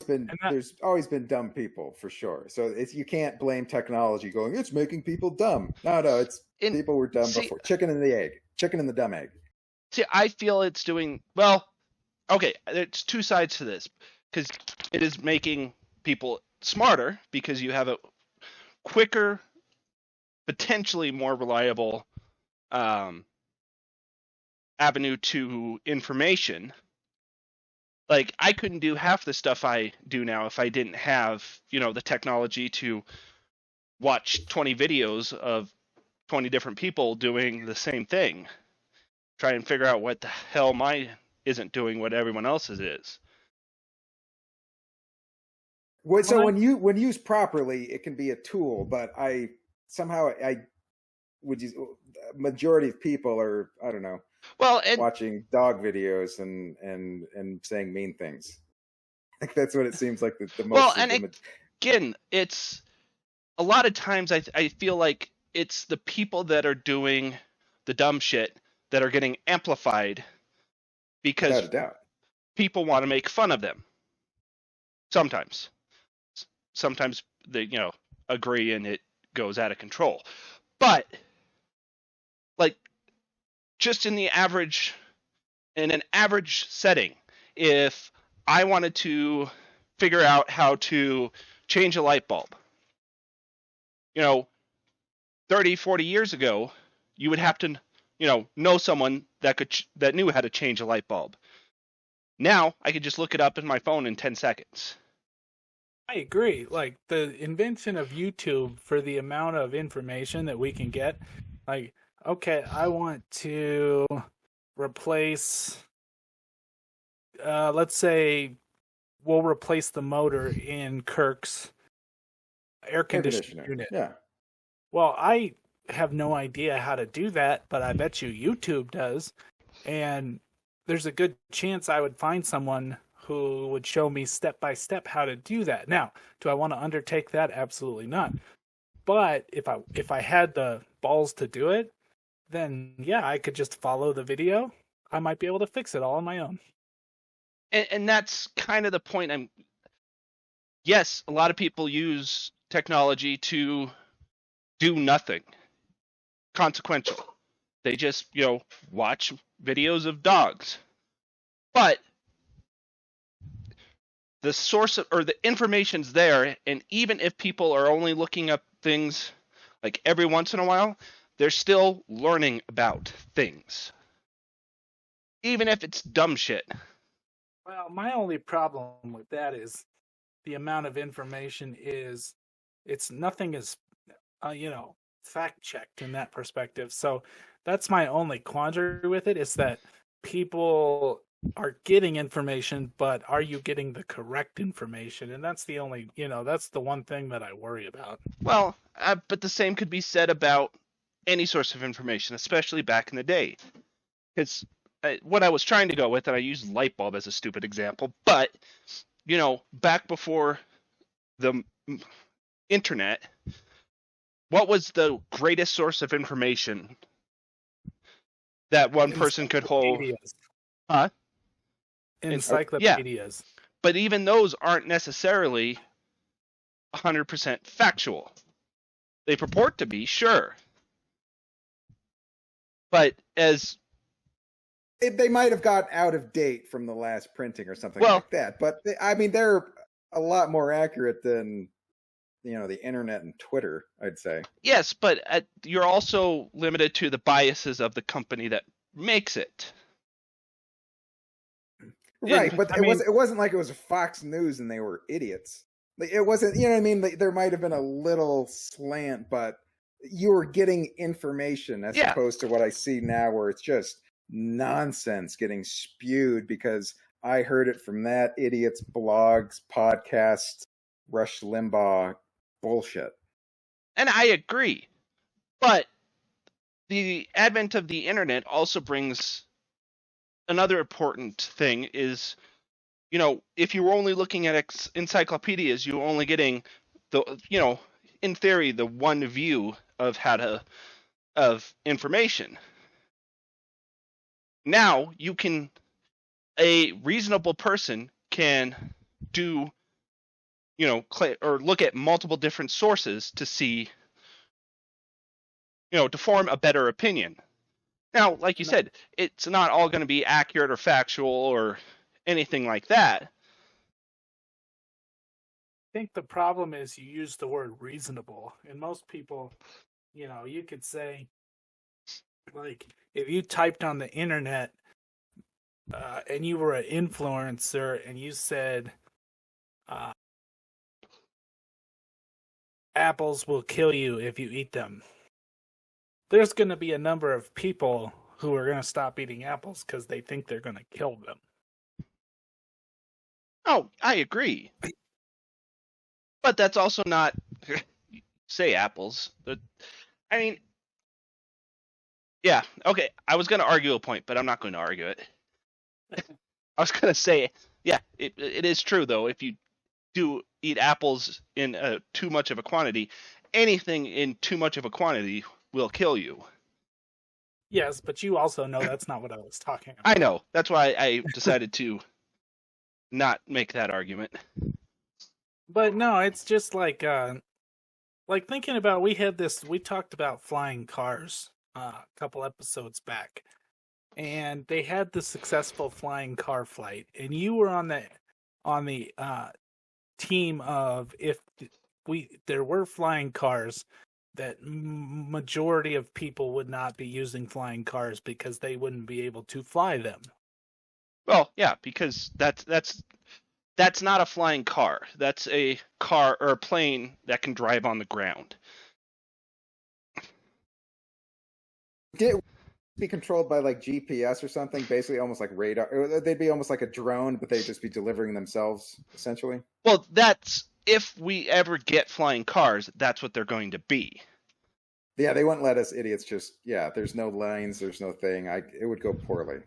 [SPEAKER 3] There's always been dumb people for sure. So you can't blame technology going, it's making people dumb. No, it's people were dumb before. Chicken and the dumb egg.
[SPEAKER 2] See, I feel it's doing well. Okay, there's two sides to this because it is making people smarter because you have a quicker, potentially more reliable avenue to information. Like, I couldn't do half the stuff I do now if I didn't have, the technology to watch 20 videos of 20 different people doing the same thing. Try and figure out what the hell mine isn't doing what everyone else's is.
[SPEAKER 3] So when used properly, it can be a tool, but I would use, majority of people are, I don't know, watching dog videos and saying mean things. Like that's what it seems like the most.
[SPEAKER 2] Well, and again, it's a lot of times I feel like it's the people that are doing the dumb shit that are getting amplified because
[SPEAKER 3] without a doubt,
[SPEAKER 2] people want to make fun of them. Sometimes they agree and it goes out of control, but like just in an average setting, if I wanted to figure out how to change a light bulb, 30, 40 years ago, you would have to, know someone that knew how to change a light bulb. Now, I could just look it up in my phone in 10 seconds.
[SPEAKER 1] I agree. Like, the invention of YouTube for the amount of information that we can get, like, okay, I want to replace, let's say we'll replace the motor in Kirk's air conditioning unit.
[SPEAKER 3] Yeah.
[SPEAKER 1] Well, I have no idea how to do that, but I bet you YouTube does. And there's a good chance I would find someone who would show me step by step how to do that. Now, do I want to undertake that? Absolutely not. But if I had the balls to do it, then yeah, I could just follow the video. I might be able to fix it all on my own.
[SPEAKER 2] And that's kind of the point. Yes, a lot of people use technology to do nothing consequential. They just, watch videos of dogs. But the source or the information's there, and even if people are only looking up things like every once in a while, they're still learning about things. Even if it's dumb shit.
[SPEAKER 1] Well, my only problem with that is the amount of information it's nothing is, it's fact checked in that perspective. So that's my only quandary with it, is that people are getting information, but are you getting the correct information? And that's the only, that's the one thing that I worry about.
[SPEAKER 2] Well, but the same could be said about any source of information, especially back in the day. Because what I was trying to go with, and I used light bulb as a stupid example, but back before the internet, what was the greatest source of information that one person could hold? Huh?
[SPEAKER 1] Encyclopedias.
[SPEAKER 2] Yeah. But even those aren't necessarily 100% factual. They purport to be, sure. But
[SPEAKER 3] they might have got out of date from the last printing or something like that. But they're a lot more accurate than the internet and Twitter, I'd say.
[SPEAKER 2] Yes, but you're also limited to the biases of the company that makes it.
[SPEAKER 3] Right, but it wasn't like it was Fox News and they were idiots. Like, it wasn't, you know what I mean? Like, there might have been a little slant, but you were getting information as opposed to what I see now, where it's just nonsense getting spewed because I heard it from that idiot's blogs, podcasts, Rush Limbaugh bullshit.
[SPEAKER 2] And I agree. But the advent of the internet also brings another important thing is, if you were only looking at encyclopedias, you're only getting the, in theory, the one view of information. Now a reasonable person can do, or look at multiple different sources to see, to form a better opinion. Now, like you said, it's not all going to be accurate or factual or anything like that.
[SPEAKER 1] I think the problem is you use the word reasonable, and most people, you could say, like, if you typed on the internet and you were an influencer and you said apples will kill you if you eat them, there's going to be a number of people who are going to stop eating apples because they think they're going to kill them.
[SPEAKER 2] Oh, I agree. But that's also not, say apples. I mean, yeah, okay. I was going to argue a point, but I'm not going to argue it. I was going to say, yeah, it is true, though. If you do eat apples in too much of a quantity, anything in too much of a quantity will kill you.
[SPEAKER 1] Yes, but you also know that's not what I was talking about.
[SPEAKER 2] I know. That's why I decided to not make that argument.
[SPEAKER 1] But no, it's just like thinking about, we talked about flying cars a couple episodes back, and they had the successful flying car flight, and you were on the team of, if there were flying cars, that majority of people would not be using flying cars because they wouldn't be able to fly them.
[SPEAKER 2] Well, yeah, because that's not a flying car. That's a car or a plane that can drive on the ground.
[SPEAKER 3] Be controlled by like GPS or something, basically almost like radar. They'd be almost like a drone, but they'd just be delivering themselves, essentially.
[SPEAKER 2] Well, that's, if we ever get flying cars, that's what they're going to be.
[SPEAKER 3] Yeah, they wouldn't let us idiots there's no lines, there's no thing. It would go poorly.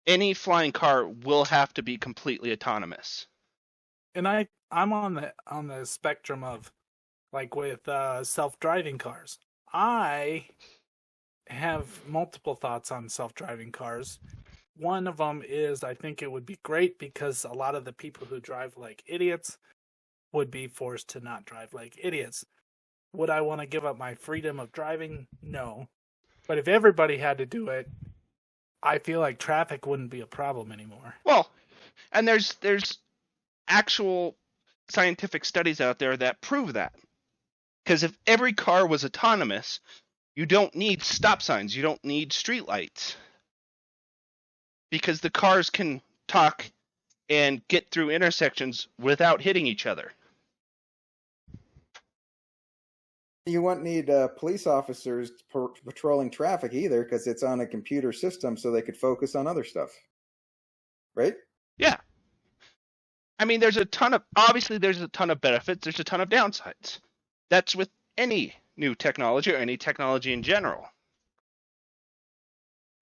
[SPEAKER 2] Any flying car will have to be completely autonomous.
[SPEAKER 1] And I'm on the spectrum of, like, with self-driving cars. I have multiple thoughts on self-driving cars. One of them is, I think it would be great because a lot of the people who drive like idiots would be forced to not drive like idiots. Would I want to give up my freedom of driving? No. But if everybody had to do it, I feel like traffic wouldn't be a problem anymore.
[SPEAKER 2] Well, and there's actual scientific studies out there that prove that. Because if every car was autonomous, you don't need stop signs, you don't need streetlights. Because the cars can talk and get through intersections without hitting each other.
[SPEAKER 3] You won't need police officers patrolling traffic either, because it's on a computer system, so they could focus on other stuff, right?
[SPEAKER 2] Yeah. I mean, there's a ton of benefits. There's a ton of downsides. That's with any new technology or any technology in general.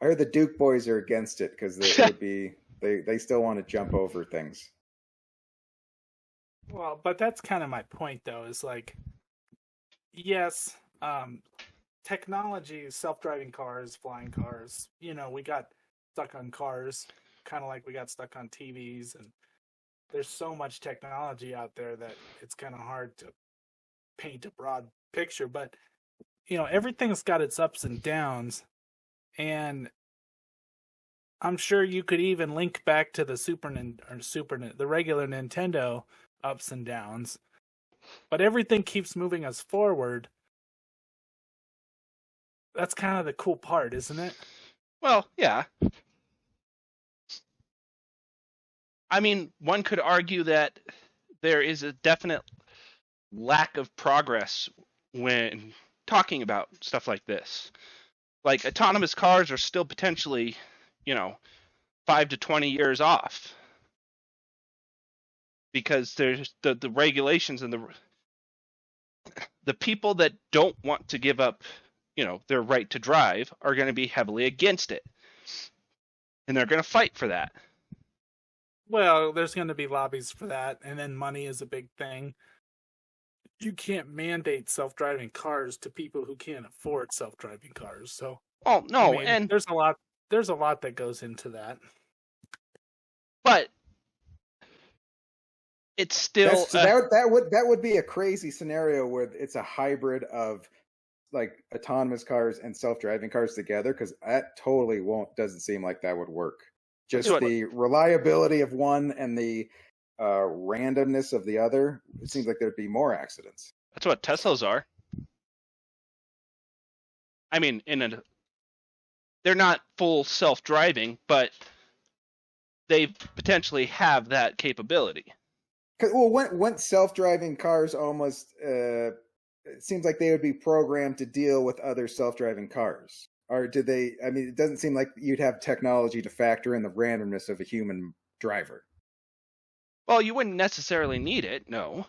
[SPEAKER 3] I heard the Duke boys are against it because they still want to jump over things.
[SPEAKER 1] Well, but that's kind of my point, though, is like, yes, technology, self-driving cars, flying cars, we got stuck on cars, kind of like we got stuck on TVs, and there's so much technology out there that it's kind of hard to paint a broad picture, but everything's got its ups and downs, and I'm sure you could even link back to the the regular Nintendo ups and downs, but everything keeps moving us forward. That's kind of the cool part, isn't it?
[SPEAKER 2] Well, yeah. I mean, one could argue that there is a definite lack of progress when talking about stuff like this. Like, autonomous cars are still potentially, 5 to 20 years off. Because there's the regulations and the people that don't want to give up, their right to drive are going to be heavily against it. And they're going to fight for that.
[SPEAKER 1] Well, there's going to be lobbies for that, and then money is a big thing. You can't mandate self-driving cars to people who can't afford self-driving cars. So,
[SPEAKER 2] oh no,
[SPEAKER 1] and there's a lot that goes into that.
[SPEAKER 2] But it's still
[SPEAKER 3] that would be a crazy scenario where it's a hybrid of like autonomous cars and self-driving cars together, because that totally doesn't seem like that would work. Just the reliability of one and the randomness of the other, it seems like there'd be more accidents.
[SPEAKER 2] That's what Teslas are. I mean, they're not full self-driving, but they potentially have that capability.
[SPEAKER 3] Well, once self-driving cars almost, it seems like they would be programmed to deal with other self-driving cars. Or did they? I mean, it doesn't seem like you'd have technology to factor in the randomness of a human driver.
[SPEAKER 2] Well, you wouldn't necessarily need it, no.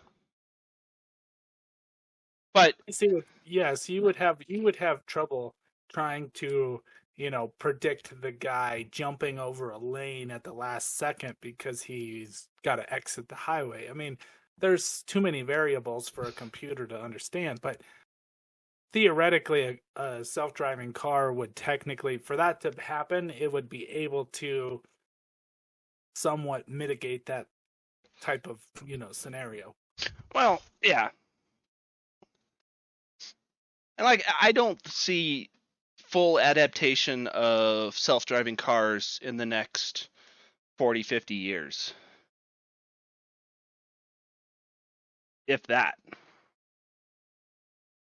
[SPEAKER 2] But
[SPEAKER 1] yes, you would have trouble trying to, predict the guy jumping over a lane at the last second because he's got to exit the highway. I mean, there's too many variables for a computer to understand, but theoretically a self-driving car would technically, for that to happen, it would be able to somewhat mitigate that type of, scenario.
[SPEAKER 2] Well, yeah. And like, I don't see full adaptation of self-driving cars in the next 40, 50 years. If that.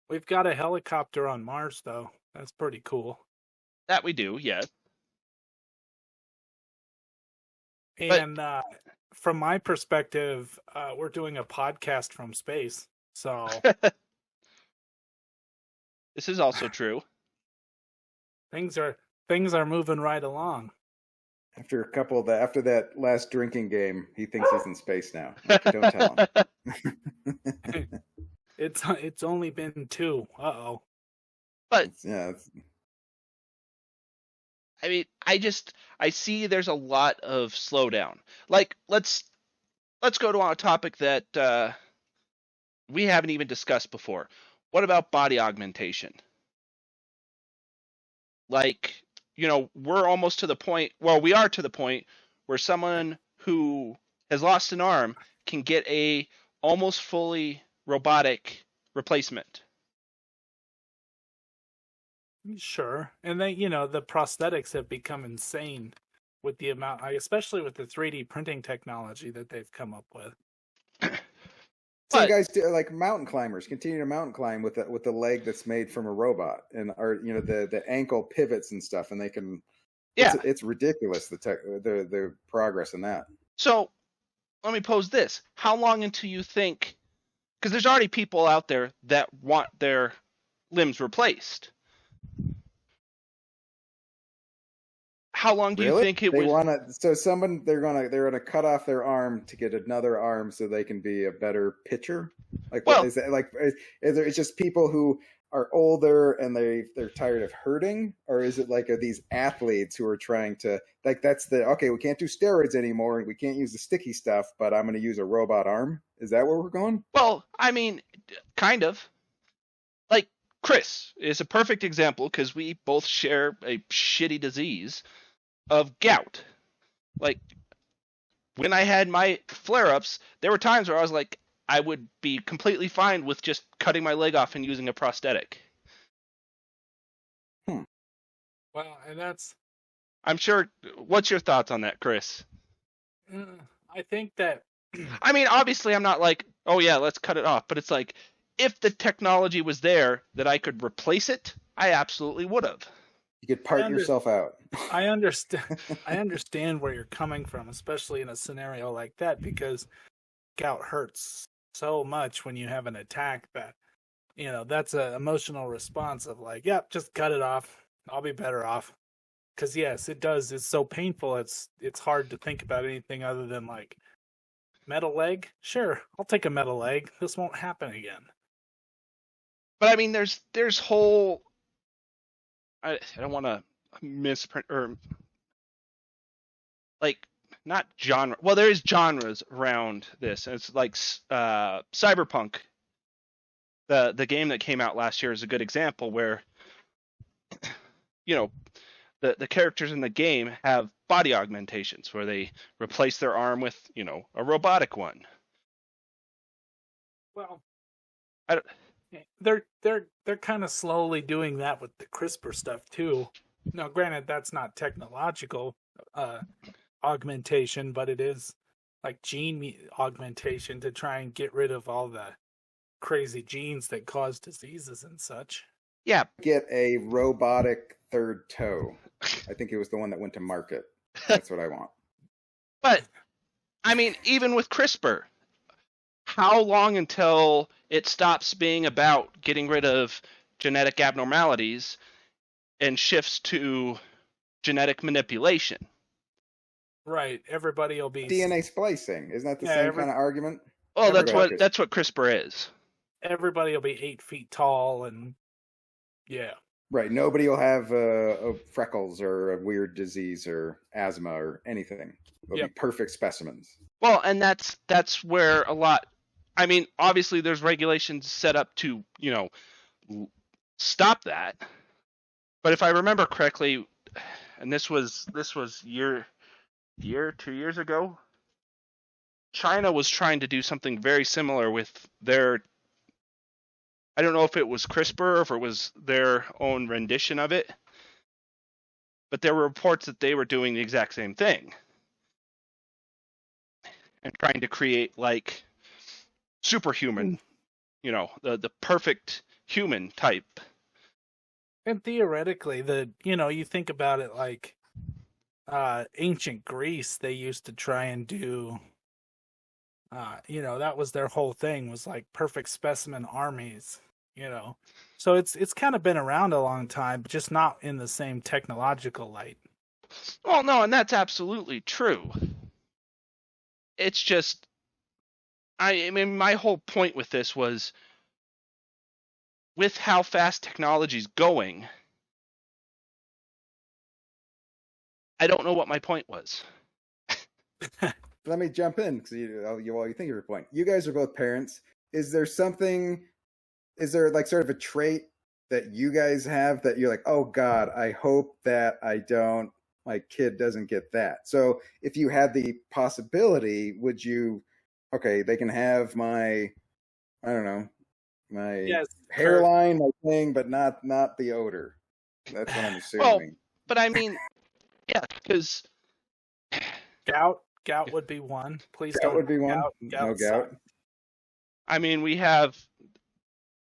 [SPEAKER 1] We've got a helicopter on Mars, though. That's pretty cool.
[SPEAKER 2] That we do, yes.
[SPEAKER 1] And from my perspective, we're doing a podcast from space. So
[SPEAKER 2] this is also true.
[SPEAKER 1] Things are moving right along.
[SPEAKER 3] After that last drinking game, he thinks he's in space now. Like, don't tell him.
[SPEAKER 1] It's only been 2. Uh-oh.
[SPEAKER 2] But
[SPEAKER 3] yeah.
[SPEAKER 2] I mean, I see there's a lot of slowdown. Like, let's go to a topic that we haven't even discussed before. What about body augmentation? Like, we're almost to the point, well, we are to the point where someone who has lost an arm can get a almost fully robotic replacement.
[SPEAKER 1] Sure. And then, the prosthetics have become insane with the amount, especially with the 3D printing technology that they've come up with.
[SPEAKER 3] Some guys do, like mountain climbers, continue to mountain climb with the leg that's made from a robot, and the ankle pivots and stuff, and they can. Yeah, it's ridiculous the progress in that.
[SPEAKER 2] So, let me pose this: how long until you think Because there's already people out there that want their limbs replaced. How long do you
[SPEAKER 3] Really?
[SPEAKER 2] think it
[SPEAKER 3] They
[SPEAKER 2] would?
[SPEAKER 3] want to. So someone they're gonna cut off their arm to get another arm so they can be a better pitcher. Like what
[SPEAKER 2] Well,
[SPEAKER 3] is that? Like it's just people who are older and they're tired of hurting, or is it like are these athletes who are trying to like that's the okay? We can't do steroids anymore. We can't use the sticky stuff, but I'm going to use a robot arm. Is that where we're going?
[SPEAKER 2] well, I mean, kind of. Like Chris is a perfect example because we both share a shitty disease of gout. Like when I had my flare-ups, there were times where I was like, I would be completely fine with just cutting my leg off and using a prosthetic.
[SPEAKER 1] Well, and that's.
[SPEAKER 2] I'm sure. What's your thoughts on that, Chris?
[SPEAKER 1] I think that.
[SPEAKER 2] I mean, obviously, I'm not like, oh yeah, let's cut it off. But it's like, if the technology was there that I could replace it, I absolutely would have.
[SPEAKER 3] You could part yourself out.
[SPEAKER 1] I understand. I understand where you're coming from, especially in a scenario like that, because gout hurts so much when you have an attack that that's an emotional response of like, yep, just cut it off. I'll be better off. Because yes, it does. It's so painful. It's hard to think about anything other than like metal leg. Sure, I'll take a metal leg. This won't happen again.
[SPEAKER 2] But I mean, there's whole. I don't want to misprint or like not genre. Well, there is genres around this. It's like Cyberpunk. The game that came out last year is a good example where the characters in the game have body augmentations where they replace their arm with a robotic one.
[SPEAKER 1] Well,
[SPEAKER 2] I don't,
[SPEAKER 1] they're kind of slowly doing that with the CRISPR stuff too. Now, granted, that's not technological augmentation, but it is like gene augmentation to try and get rid of all the crazy genes that cause diseases and such.
[SPEAKER 2] yeah.
[SPEAKER 3] Get a robotic third toe. I think it was the one that went to market. That's what I want.
[SPEAKER 2] But I mean, even with CRISPR, how long until it stops being about getting rid of genetic abnormalities and shifts to genetic manipulation?
[SPEAKER 1] Right. Everybody will be
[SPEAKER 3] DNA splicing. Isn't that the same kind of argument?
[SPEAKER 2] Oh, that's what CRISPR is.
[SPEAKER 1] Everybody will be 8 feet tall, and yeah.
[SPEAKER 3] Right. Nobody will have freckles or a weird disease or asthma or anything. They'll be perfect specimens.
[SPEAKER 2] Well, and that's where a lot. I mean, obviously, there's regulations set up to stop that. But if I remember correctly, and this was 2 years ago, China was trying to do something very similar with their. I don't know if it was CRISPR or if it was their own rendition of it, but there were reports that they were doing the exact same thing and trying to create like superhuman, the perfect human type.
[SPEAKER 1] And theoretically, you think about it like ancient Greece, they used to try and do, that was their whole thing, was like perfect specimen armies. So it's kind of been around a long time, but just not in the same technological light.
[SPEAKER 2] Well, no, and that's absolutely true. It's just, I mean, my whole point with this was, with how fast technology's going, I don't know what my point was.
[SPEAKER 3] Let me jump in because while you think of your point, you guys are both parents. Is there like sort of a trait that you guys have that you're like, oh God, I hope that my kid doesn't get that. So if you had the possibility, would you, okay, they can have my hairline, my thing, but not the odor. That's what I'm assuming.
[SPEAKER 2] Well, but I mean, yeah, because
[SPEAKER 1] Gout would be one. Please
[SPEAKER 3] gout
[SPEAKER 1] don't.
[SPEAKER 3] Would be one.
[SPEAKER 1] No
[SPEAKER 3] gout.
[SPEAKER 2] I mean,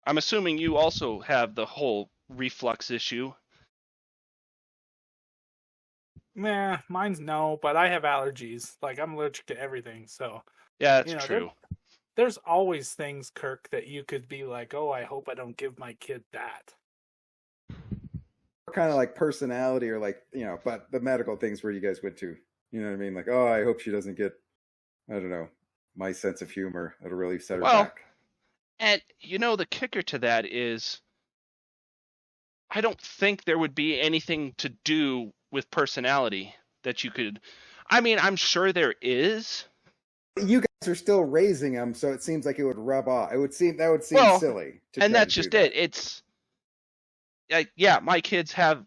[SPEAKER 2] I'm assuming you also have the whole reflux issue.
[SPEAKER 1] Nah, mine's no, but I have allergies. Like, I'm allergic to everything, so.
[SPEAKER 2] Yeah, that's true.
[SPEAKER 1] there's always things, Kirk, that you could be like, oh, I hope I don't give my kid that.
[SPEAKER 3] Kind of like personality, or like, but the medical things where you guys went to, you know what I mean? Like, oh, I hope she doesn't get, I don't know, my sense of humor. It'll really set her back.
[SPEAKER 2] And the kicker to that is, I don't think there would be anything to do with personality that you could. I mean, I'm sure there is.
[SPEAKER 3] You guys are still raising them, so it seems like it would rub off. That would seem silly.
[SPEAKER 2] And that's just it. It's like, yeah, my kids have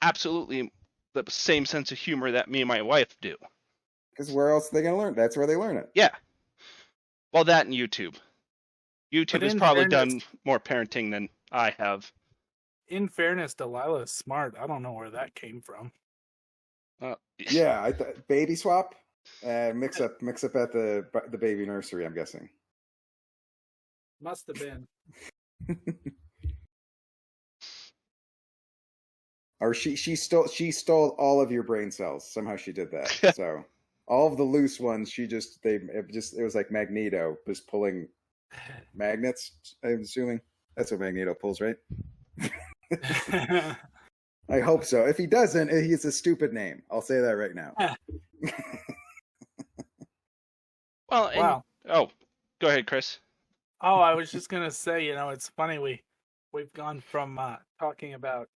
[SPEAKER 2] absolutely the same sense of humor that me and my wife do.
[SPEAKER 3] Because where else are they going to learn? That's where they learn it.
[SPEAKER 2] Yeah. Well, that and YouTube. YouTube has probably done more parenting than I have.
[SPEAKER 1] In fairness, Delilah's smart. I don't know where that came from.
[SPEAKER 3] Yeah, baby swap, mix up at the baby nursery, I'm guessing.
[SPEAKER 1] Must have been.
[SPEAKER 3] Or she stole all of your brain cells. Somehow she did that. So all of the loose ones, it was like Magneto just pulling magnets. I'm assuming that's what Magneto pulls, right? I hope so. If he doesn't, he's a stupid name. I'll say that right now.
[SPEAKER 2] Well, wow. Oh, go ahead, Chris.
[SPEAKER 1] Oh, I was just gonna say, it's funny we've gone from talking about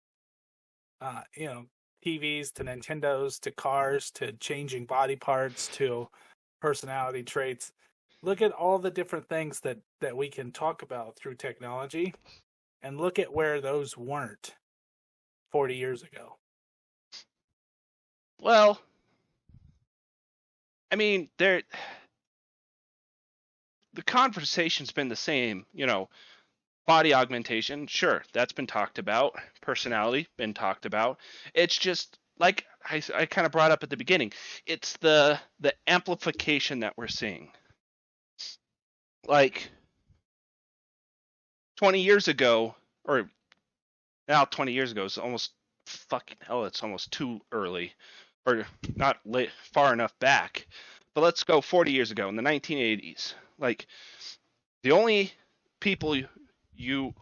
[SPEAKER 1] TVs to Nintendos to cars to changing body parts to personality traits. Look at all the different things that we can talk about through technology, and look at where those weren't 40 years ago.
[SPEAKER 2] Well, I mean, the conversation's been the same, body augmentation, sure, that's been talked about. Personality, been talked about. It's just, like I kind of brought up at the beginning, it's the amplification that we're seeing. Like, 20 years ago, or now 20 years ago is almost it's almost too early, or not late, far enough back. But let's go 40 years ago in the 1980s. Like, the only people you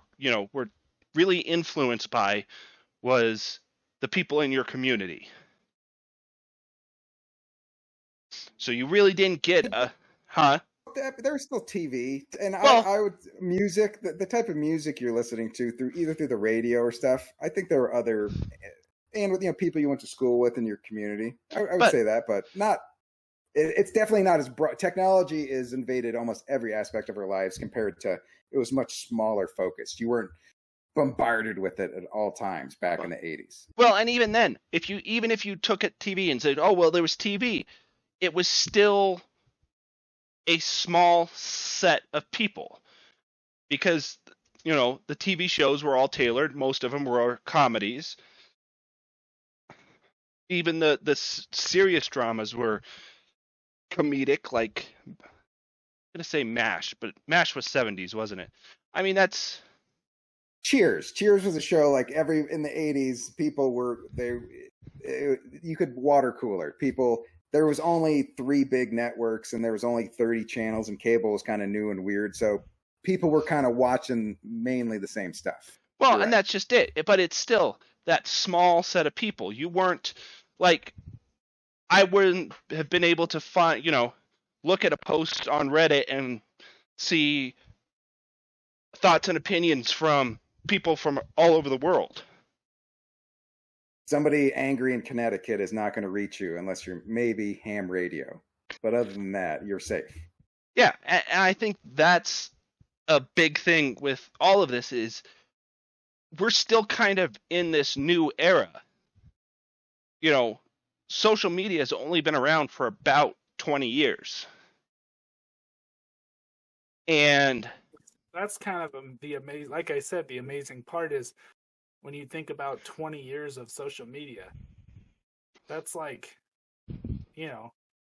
[SPEAKER 2] were really influenced by was the people in your community. So you really didn't get
[SPEAKER 3] There's still TV, and I would music. The type of music you're listening to either through the radio or stuff. I think there were other, and with people you went to school with in your community. I would say that, but not. It's definitely not as broad. Technology has invaded almost every aspect of our lives compared to it was much smaller focused. You weren't bombarded with it at all times back in the 80s.
[SPEAKER 2] Well, and even then, if you took a TV and said, "Oh, well, there was TV," it was still a small set of people, because the TV shows were all tailored. Most of them were comedies. Even the serious dramas were comedic. Like, I'm gonna say MASH, but MASH was 70s, wasn't it? I mean, that's
[SPEAKER 3] Cheers. Cheers was a show like in the 80s. People you could water cooler people. There was only 3 big networks, and there was only 30 channels, and cable was kind of new and weird. So people were kind of watching mainly the same stuff.
[SPEAKER 2] Well, and that's just it. But it's still that small set of people. You weren't like, I wouldn't have been able to find, look at a post on Reddit and see thoughts and opinions from people from all over the world.
[SPEAKER 3] Somebody angry in Connecticut is not going to reach you unless you're maybe ham radio. But other than that, you're safe.
[SPEAKER 2] Yeah, and I think that's a big thing with all of this is we're still kind of in this new era. Social media has only been around for about 20 years. And
[SPEAKER 1] that's kind of the amazing, like I said, the amazing part is when you think about 20 years of social media, that's like,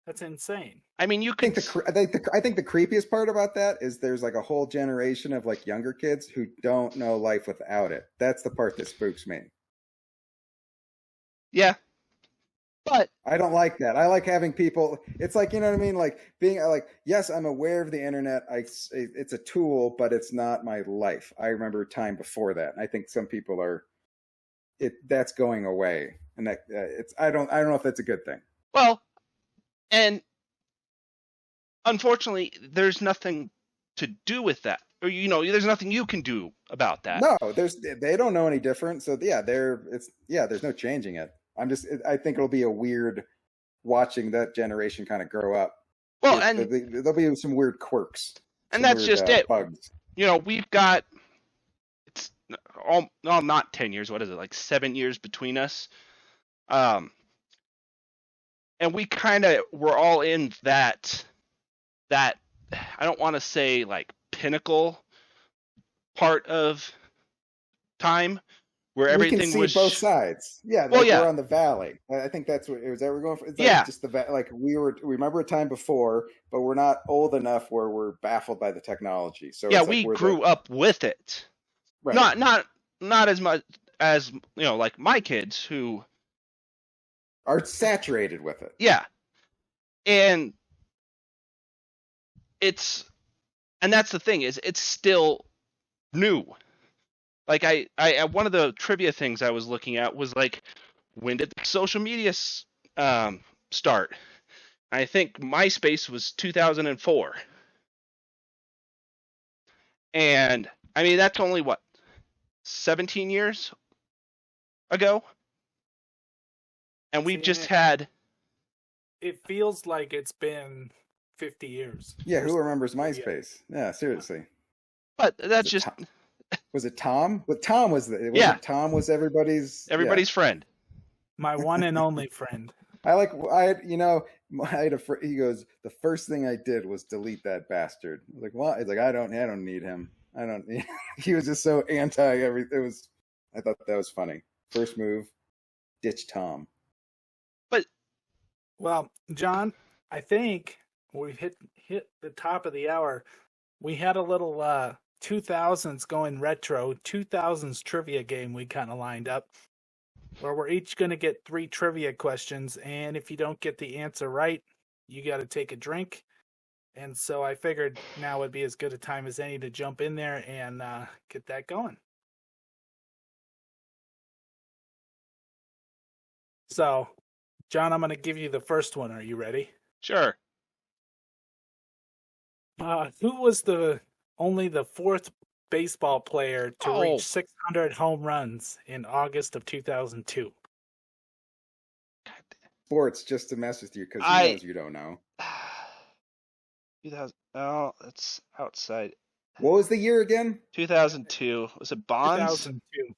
[SPEAKER 1] that's insane.
[SPEAKER 2] I mean,
[SPEAKER 3] I think the creepiest part about that is there's like a whole generation of like younger kids who don't know life without it. That's the part that spooks me.
[SPEAKER 2] Yeah. But
[SPEAKER 3] I don't like that. I like having people. It's like, you know what I mean? Like being like, yes, I'm aware of the internet. It's a tool, but it's not my life. I remember a time before that. I think some people are. That's going away, and that it's. I don't know if that's a good thing.
[SPEAKER 2] well, and unfortunately, there's nothing to do with that. Or, there's nothing you can do about that.
[SPEAKER 3] No, they don't know any different. So yeah, there's no changing it. I think it'll be a weird watching that generation kind of grow up.
[SPEAKER 2] Well, and
[SPEAKER 3] there'll be some weird quirks.
[SPEAKER 2] And that's
[SPEAKER 3] weird,
[SPEAKER 2] just it.
[SPEAKER 3] Bugs.
[SPEAKER 2] We've got, it's all not 10 years. What is it? Like 7 years between us. And we kind of were all in that, I don't want to say like pinnacle part of time where everything
[SPEAKER 3] we can see
[SPEAKER 2] was
[SPEAKER 3] both sides. Yeah, we're on the valley. I think that's what is that we're going for. It's like just like we remember a time before, but we're not old enough where we're baffled by the technology. So
[SPEAKER 2] yeah, we grew up with it. Right. Not as much as like my kids who
[SPEAKER 3] are saturated with it.
[SPEAKER 2] Yeah, and that's the thing is it's still new. Like I one of the trivia things I was looking at was like, when did social media start? I think MySpace was 2004. And I mean, that's only 17 years ago? And we've just had...
[SPEAKER 1] It feels like it's been 50 years.
[SPEAKER 3] Yeah, who remembers MySpace? Yeah, seriously.
[SPEAKER 2] But that's just...
[SPEAKER 3] Was it Tom? But Tom was Tom was everybody's
[SPEAKER 2] friend.
[SPEAKER 3] My
[SPEAKER 1] one and only friend.
[SPEAKER 3] I had a friend. He goes, the first thing I did was delete that bastard. I was like, what? He's like, I don't need him. I don't. He was just so anti everything. I thought that was funny. First move, ditch Tom.
[SPEAKER 1] Well, John, I think we've hit the top of the hour. We had a little 2000s going retro, 2000s trivia game we kind of lined up, where we're each going to get 3 trivia questions, and if you don't get the answer right, you got to take a drink. And so I figured now would be as good a time as any to jump in there and get that going. So, John, I'm going to give you the first one. Are you ready?
[SPEAKER 2] Sure.
[SPEAKER 1] Who was only the 4th baseball player to reach 600 home runs in August of 2002?
[SPEAKER 3] Sports, just to mess with you, because he knows you don't know.
[SPEAKER 2] 2000. Oh, that's outside.
[SPEAKER 3] What was the year again?
[SPEAKER 2] 2002. Was it Bonds?
[SPEAKER 1] 2002.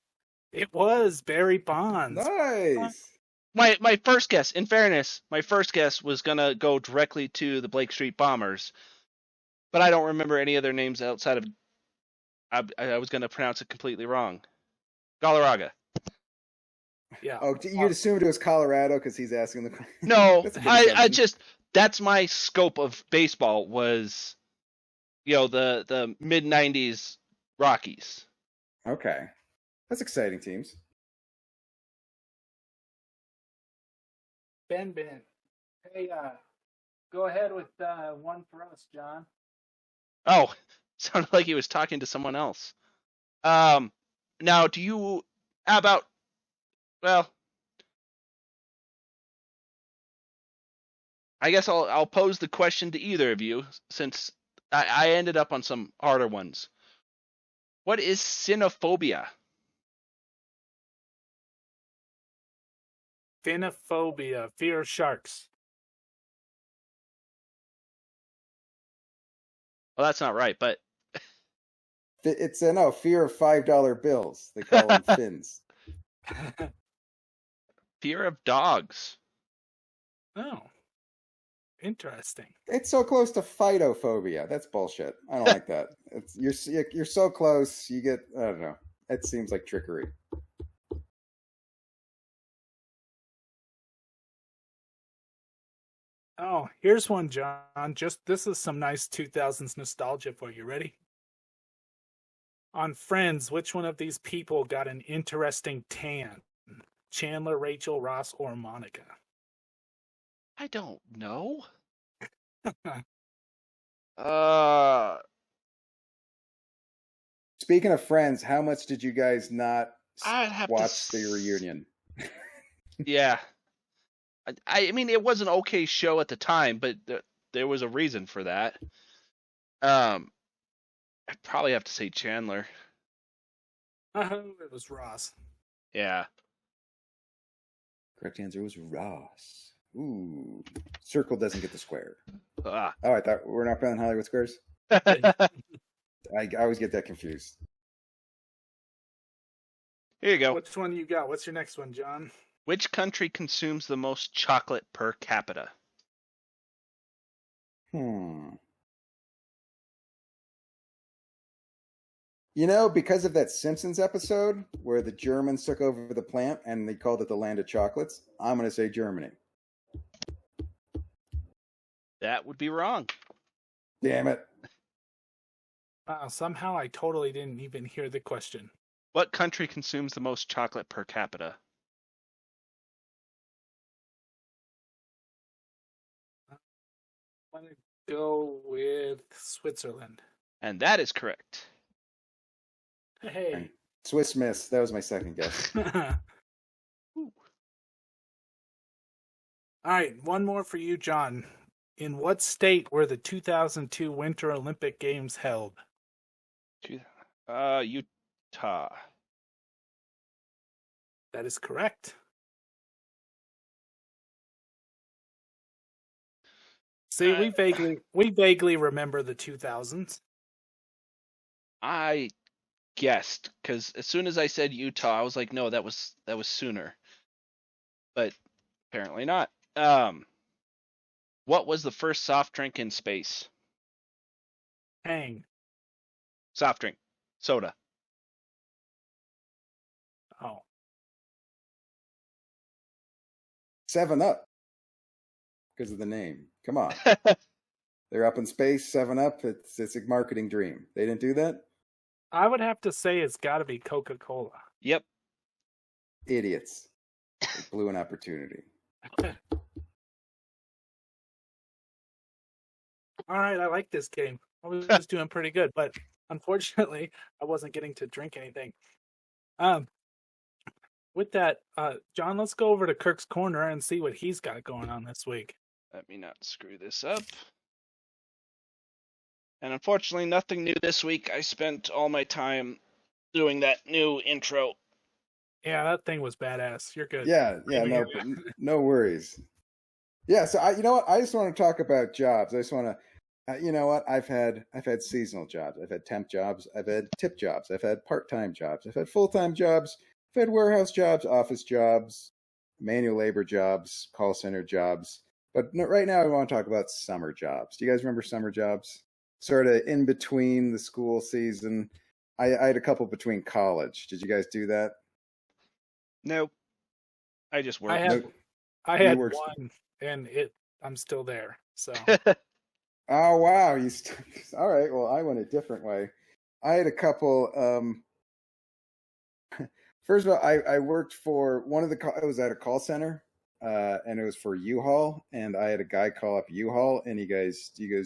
[SPEAKER 1] It was Barry Bonds.
[SPEAKER 3] Nice.
[SPEAKER 2] My first guess, in fairness, was gonna go directly to the Blake Street Bombers, but I don't remember any other names outside of. I was gonna pronounce it completely wrong. Galarraga.
[SPEAKER 1] Yeah.
[SPEAKER 3] Oh, you assumed it was Colorado because he's asking the question.
[SPEAKER 2] No, I just that's my scope of baseball was, the mid '90s Rockies.
[SPEAKER 3] Okay, that's exciting teams.
[SPEAKER 1] Ben. Hey, go ahead with one for us, John.
[SPEAKER 2] Oh, sounded like he was talking to someone else. Now, do you... How about... Well... I guess I'll pose the question to either of you, since I ended up on some harder ones. What is cynophobia?
[SPEAKER 1] Cynophobia, fear of sharks.
[SPEAKER 2] Well, that's not right, but...
[SPEAKER 3] It's fear of $5 bills. They call them fins.
[SPEAKER 2] Fear of dogs.
[SPEAKER 1] Oh, interesting.
[SPEAKER 3] It's so close to phytophobia. That's bullshit. I don't like that. You're so close. You get, I don't know. It seems like trickery.
[SPEAKER 1] Oh, here's one, John. This is some nice 2000s nostalgia for you. Ready? On Friends, which one of these people got an interesting tan? Chandler, Rachel, Ross, or Monica?
[SPEAKER 2] I don't know. Uh,
[SPEAKER 3] Speaking of Friends, how much did you guys not
[SPEAKER 2] I'd have to
[SPEAKER 3] watch the reunion?
[SPEAKER 2] Yeah. I mean, it was an okay show at the time, but there was a reason for that. I'd probably have to say Chandler.
[SPEAKER 1] It was Ross.
[SPEAKER 2] Yeah.
[SPEAKER 3] Correct answer was Ross. Ooh, circle doesn't get the square.
[SPEAKER 2] Ah.
[SPEAKER 3] Oh, I thought we're not playing Hollywood Squares. I always get that confused.
[SPEAKER 2] Here you go.
[SPEAKER 1] Which one you got? What's your next one, John?
[SPEAKER 2] Which country consumes the most chocolate per capita?
[SPEAKER 3] You know, because of that Simpsons episode where the Germans took over the plant and they called it the land of chocolates, I'm going to say Germany.
[SPEAKER 2] That would be wrong.
[SPEAKER 3] Damn it.
[SPEAKER 1] Somehow I totally didn't even hear the question.
[SPEAKER 2] What country consumes the most chocolate per capita?
[SPEAKER 1] I'm going to go with Switzerland.
[SPEAKER 2] And that is correct.
[SPEAKER 1] Hey.
[SPEAKER 3] Swiss Miss. That was my second guess.
[SPEAKER 1] All right, one more for you, John. In what state were the 2002 Winter Olympic Games held?
[SPEAKER 2] Utah.
[SPEAKER 1] That is correct. See, we vaguely remember the 2000s.
[SPEAKER 2] I guessed because as soon as I said Utah, I was like, no, that was sooner. But apparently not. What was the first soft drink in space?
[SPEAKER 1] Hang.
[SPEAKER 2] Soft drink. Soda.
[SPEAKER 1] Oh.
[SPEAKER 3] 7-Up. Because of the name. Come on. They're up in space, 7-Up. It's a marketing dream. They didn't do that?
[SPEAKER 1] I would have to say it's got to be Coca-Cola.
[SPEAKER 2] Yep.
[SPEAKER 3] Idiots. They blew an opportunity.
[SPEAKER 1] All right, I like this game. I was just doing pretty good, but unfortunately, I wasn't getting to drink anything. With that, John, let's go over to Kirk's Corner and see what he's got going on this week.
[SPEAKER 2] Let me not screw this up. And unfortunately, nothing new this week. I spent all my time doing that new intro.
[SPEAKER 1] Yeah, that thing was badass. You're good.
[SPEAKER 3] Yeah, no worries. Yeah, so you know what? I just want to talk about jobs. I just want to, you know what? I've had seasonal jobs. I've had temp jobs. I've had tip jobs. I've had part-time jobs. I've had full-time jobs. I've had warehouse jobs, office jobs, manual labor jobs, call center jobs. But right now, I want to talk about summer jobs. Do you guys remember summer jobs? Sort of in between the school season. I had a couple between college. Did you guys do that?
[SPEAKER 2] Nope. I just worked.
[SPEAKER 1] I had one, and I'm still there. So.
[SPEAKER 3] Oh wow! All right. Well, I went a different way. I had a couple. First of all, I worked for one of the. I was at a call center, and it was for U-Haul, and I had a guy call up U-Haul, and he goes, "Do you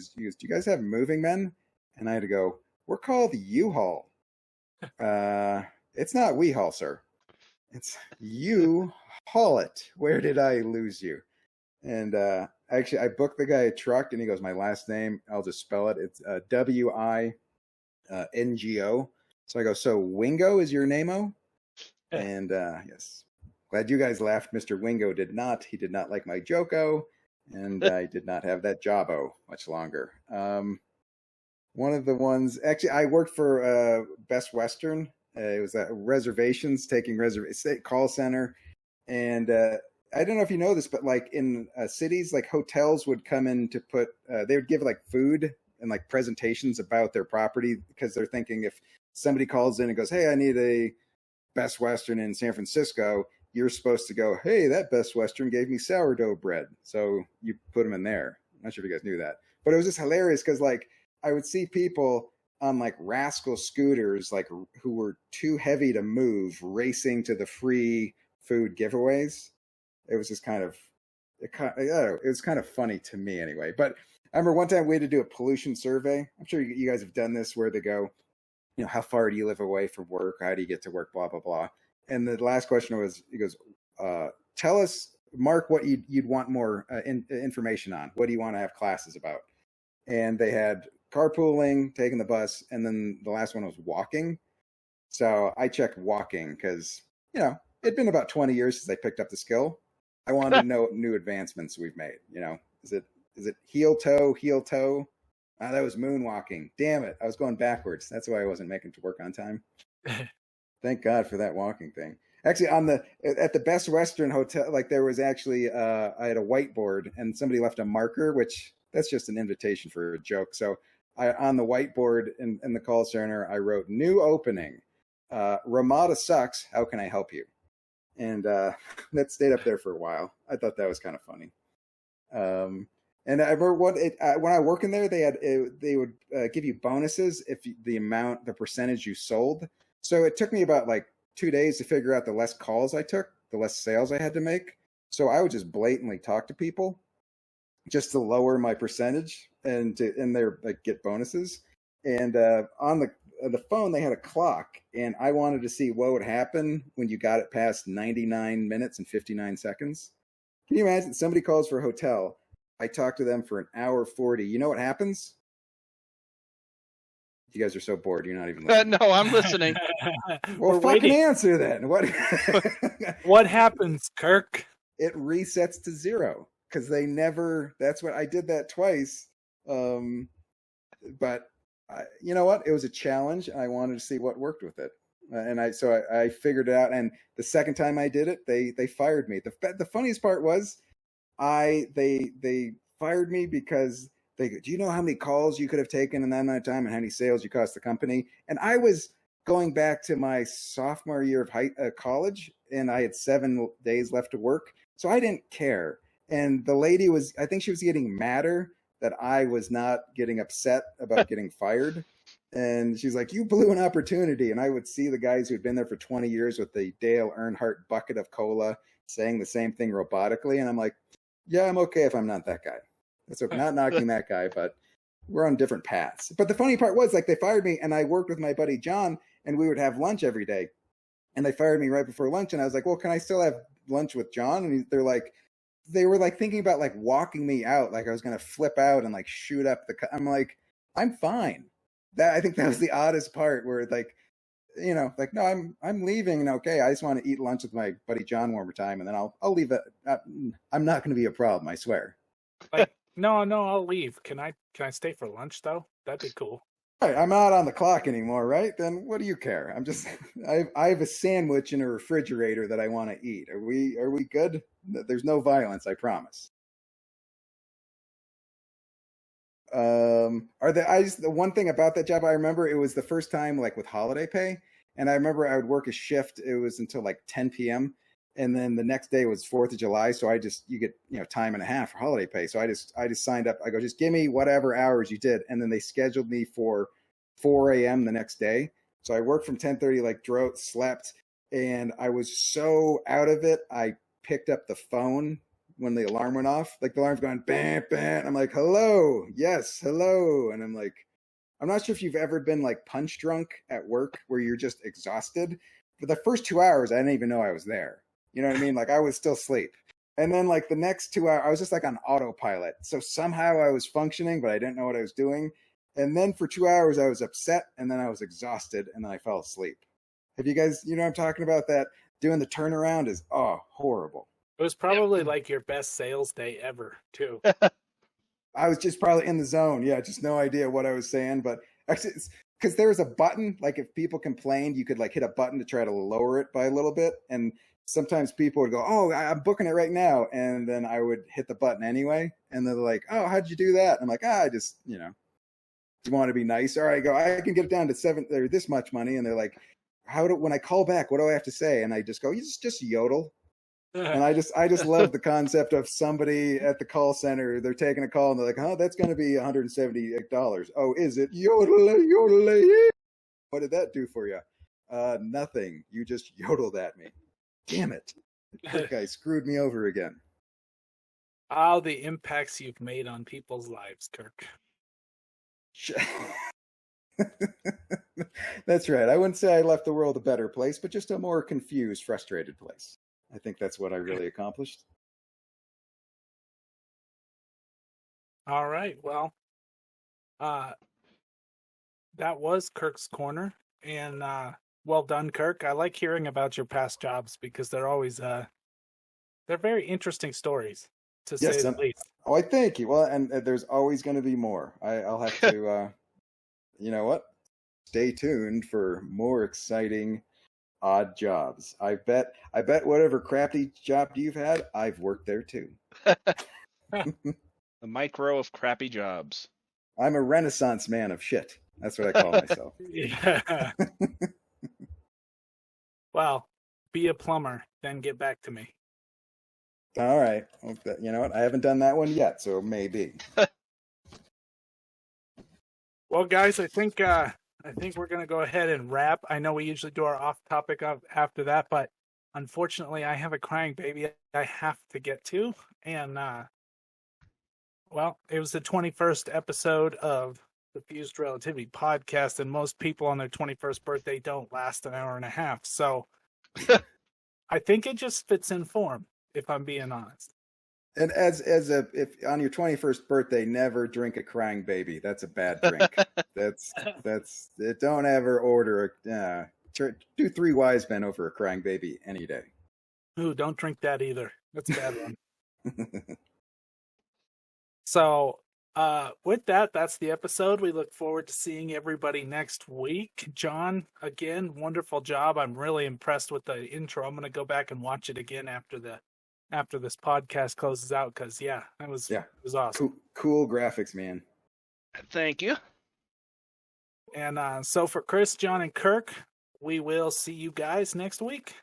[SPEAKER 3] guys have moving men?" And I had to go, "We're called U-Haul. It's not we haul, sir. It's you haul it. Where did I lose you?" And actually, I booked the guy a truck, and he goes, "My last name, I'll just spell it. It's Wingo." So I go, "So Wingo is your name-o?" And yes, glad you guys laughed. Mr. Wingo did not. He did not like my joko, and I did not have that job-o much longer. One of the ones, actually, I worked for Best Western. It was reservations, taking call center, and I don't know if you know this, but like in cities, like hotels would come in to put, they would give like food and like presentations about their property because they're thinking if somebody calls in and goes, "Hey, I need a Best Western in San Francisco," you're supposed to go, "Hey, that Best Western gave me sourdough bread." So you put them in there. I'm not sure if you guys knew that, but it was just hilarious because like I would see people on like rascal scooters, like who were too heavy to move, racing to the free food giveaways. It was just kind of it was kind of funny to me anyway. But I remember one time we had to do a pollution survey. I'm sure you guys have done this where they go, how far do you live away from work? How do you get to work? Blah, blah, blah. And the last question was, he goes, tell us, Mark, what you'd want more information on. What do you want to have classes about? And they had carpooling, taking the bus, and then the last one was walking. So I checked walking because, it'd been about 20 years since I picked up the skill. I wanted to know what new advancements we've made. Is it heel toe? Ah, that was moonwalking. Damn it. I was going backwards. That's why I wasn't making it to work on time. Thank God for that walking thing. Actually, at the Best Western Hotel, like there was actually, I had a whiteboard and somebody left a marker, which that's just an invitation for a joke. So on the whiteboard in the call center, I wrote new opening. Ramada sucks. How can I help you? And that stayed up there for a while. I thought that was kind of funny. And I remember when I worked in there, they would give you bonuses if the percentage you sold. So it took me about like 2 days to figure out the less calls I took, the less sales I had to make. So I would just blatantly talk to people just to lower my percentage and get bonuses. And on the phone, they had a clock, and I wanted to see what would happen when you got it past 99 minutes and 59 seconds. Can you imagine somebody calls for a hotel? I talk to them for an hour 40. You know what happens? You guys are so bored. You're not even listening.
[SPEAKER 2] No, I'm listening.
[SPEAKER 3] Well, fucking answer then. What?
[SPEAKER 1] What happens, Kirk?
[SPEAKER 3] It resets to 0 because they never. That's what I did that twice. But you know what? It was a challenge. I wanted to see what worked with it, and I figured it out. And the second time I did it, they fired me. The funniest part was, they fired me because they go, do you know how many calls you could have taken in that amount of time and how many sales you cost the company? And I was going back to my sophomore year of college, and I had 7 days left to work, so I didn't care. And the lady I think she was getting madder that I was not getting upset about getting fired. And she's like, you blew an opportunity. And I would see the guys who'd been there for 20 years with the Dale Earnhardt bucket of cola saying the same thing robotically. And I'm like, yeah, I'm okay if I'm not that guy. That's okay. Not knocking that guy, but we're on different paths. But the funny part was, like, they fired me, and I worked with my buddy John, and we would have lunch every day. And they fired me right before lunch, and I was like, well, can I still have lunch with John? And they were like thinking about like walking me out, like I was going to flip out and like shoot up I'm like, I'm fine. I think that was the oddest part, where like, like, no, I'm leaving, and okay, I just want to eat lunch with my buddy John one more time, and then I'll leave it. I'm not going to be a problem, I swear.
[SPEAKER 1] Like, no, I'll leave. Can I stay for lunch though? That'd be cool.
[SPEAKER 3] Right, I'm not on the clock anymore, right? Then what do you care? I'm just I have a sandwich in a refrigerator that I want to eat. Are we good? There's no violence, I promise. The one thing about that job, I remember it was the first time like with holiday pay, and I remember I would work a shift. It was until like 10 p.m. and then the next day was 4th of July, so you get time and a half for holiday pay. So I just signed up. I go, just give me whatever hours you did, and then they scheduled me for 4 a.m. the next day. So I worked from 10:30, like slept, and I was so out of it. I picked up the phone when the alarm went off. Like the alarm's going bam, bam. I'm like, hello, yes, hello, and I'm like, I'm not sure if you've ever been like punch drunk at work where you're just exhausted. For the first 2 hours, I didn't even know I was there. You know what I mean? Like I was still asleep. And then like the next 2 hours, I was just like on autopilot. So somehow I was functioning, but I didn't know what I was doing. And then for 2 hours, I was upset, and then I was exhausted, and then I fell asleep. Have you guys, what I'm talking about? That doing the turnaround is, horrible.
[SPEAKER 1] It was probably like your best sales day ever, too.
[SPEAKER 3] I was just probably in the zone. Yeah, just no idea what I was saying. But actually, because there was a button, like if people complained, you could like hit a button to try to lower it by a little bit. And sometimes people would go, oh, I'm booking it right now. And then I would hit the button anyway. And they're like, oh, how'd you do that? I'm like, I just, want to be nice. All right, I go, I can get it down to $7 or this much money. And they're like, when I call back, what do I have to say? And I just go, you just yodel. And I just love the concept of somebody at the call center. They're taking a call and they're like, "Oh, that's going to be $178." Oh, is it? Yodel. What did that do for you? Nothing. You just yodeled at me. Damn it! That guy screwed me over again.
[SPEAKER 1] All the impacts you've made on people's lives, Kirk.
[SPEAKER 3] That's right. I wouldn't say I left the world a better place, but just a more confused, frustrated place. I think that's what I really accomplished.
[SPEAKER 1] All right. Well, that was Kirk's Corner. And well done, Kirk. I like hearing about your past jobs because they're always they're very interesting stories, to say the least.
[SPEAKER 3] Oh, I thank you. Well, and there's always going to be more. I'll have to, you know what? Stay tuned for more exciting, odd jobs. I bet whatever crappy job you've had, I've worked there too.
[SPEAKER 2] The micro of crappy jobs.
[SPEAKER 3] I'm a renaissance man of shit. That's what I call myself.
[SPEAKER 1] Yeah. Well, be a plumber, then get back to me.
[SPEAKER 3] All right. You know what? I haven't done that one yet, so maybe.
[SPEAKER 1] Well, guys, I think we're gonna go ahead and wrap. I know we usually do our off-topic after that, but unfortunately, I have a crying baby I have to get to, and well, it was the 21st episode of the Fuzed Relativity podcast, and most people on their 21st birthday don't last an hour and a half. So I think it just fits in form, if I'm being honest.
[SPEAKER 3] And if on your 21st birthday, never drink a crying baby. That's a bad drink. that's don't ever order do 3 wise men over a crying baby any day.
[SPEAKER 1] Ooh, don't drink that either. That's a bad one. So, with that, that's the episode. We look forward to seeing everybody next week. John, again, wonderful job. I'm really impressed with the intro. I'm going to go back and watch it again after this podcast closes out, because it was awesome.
[SPEAKER 3] Cool graphics, man.
[SPEAKER 2] Thank you.
[SPEAKER 1] And so for Chris, John, and Kirk, we will see you guys next week.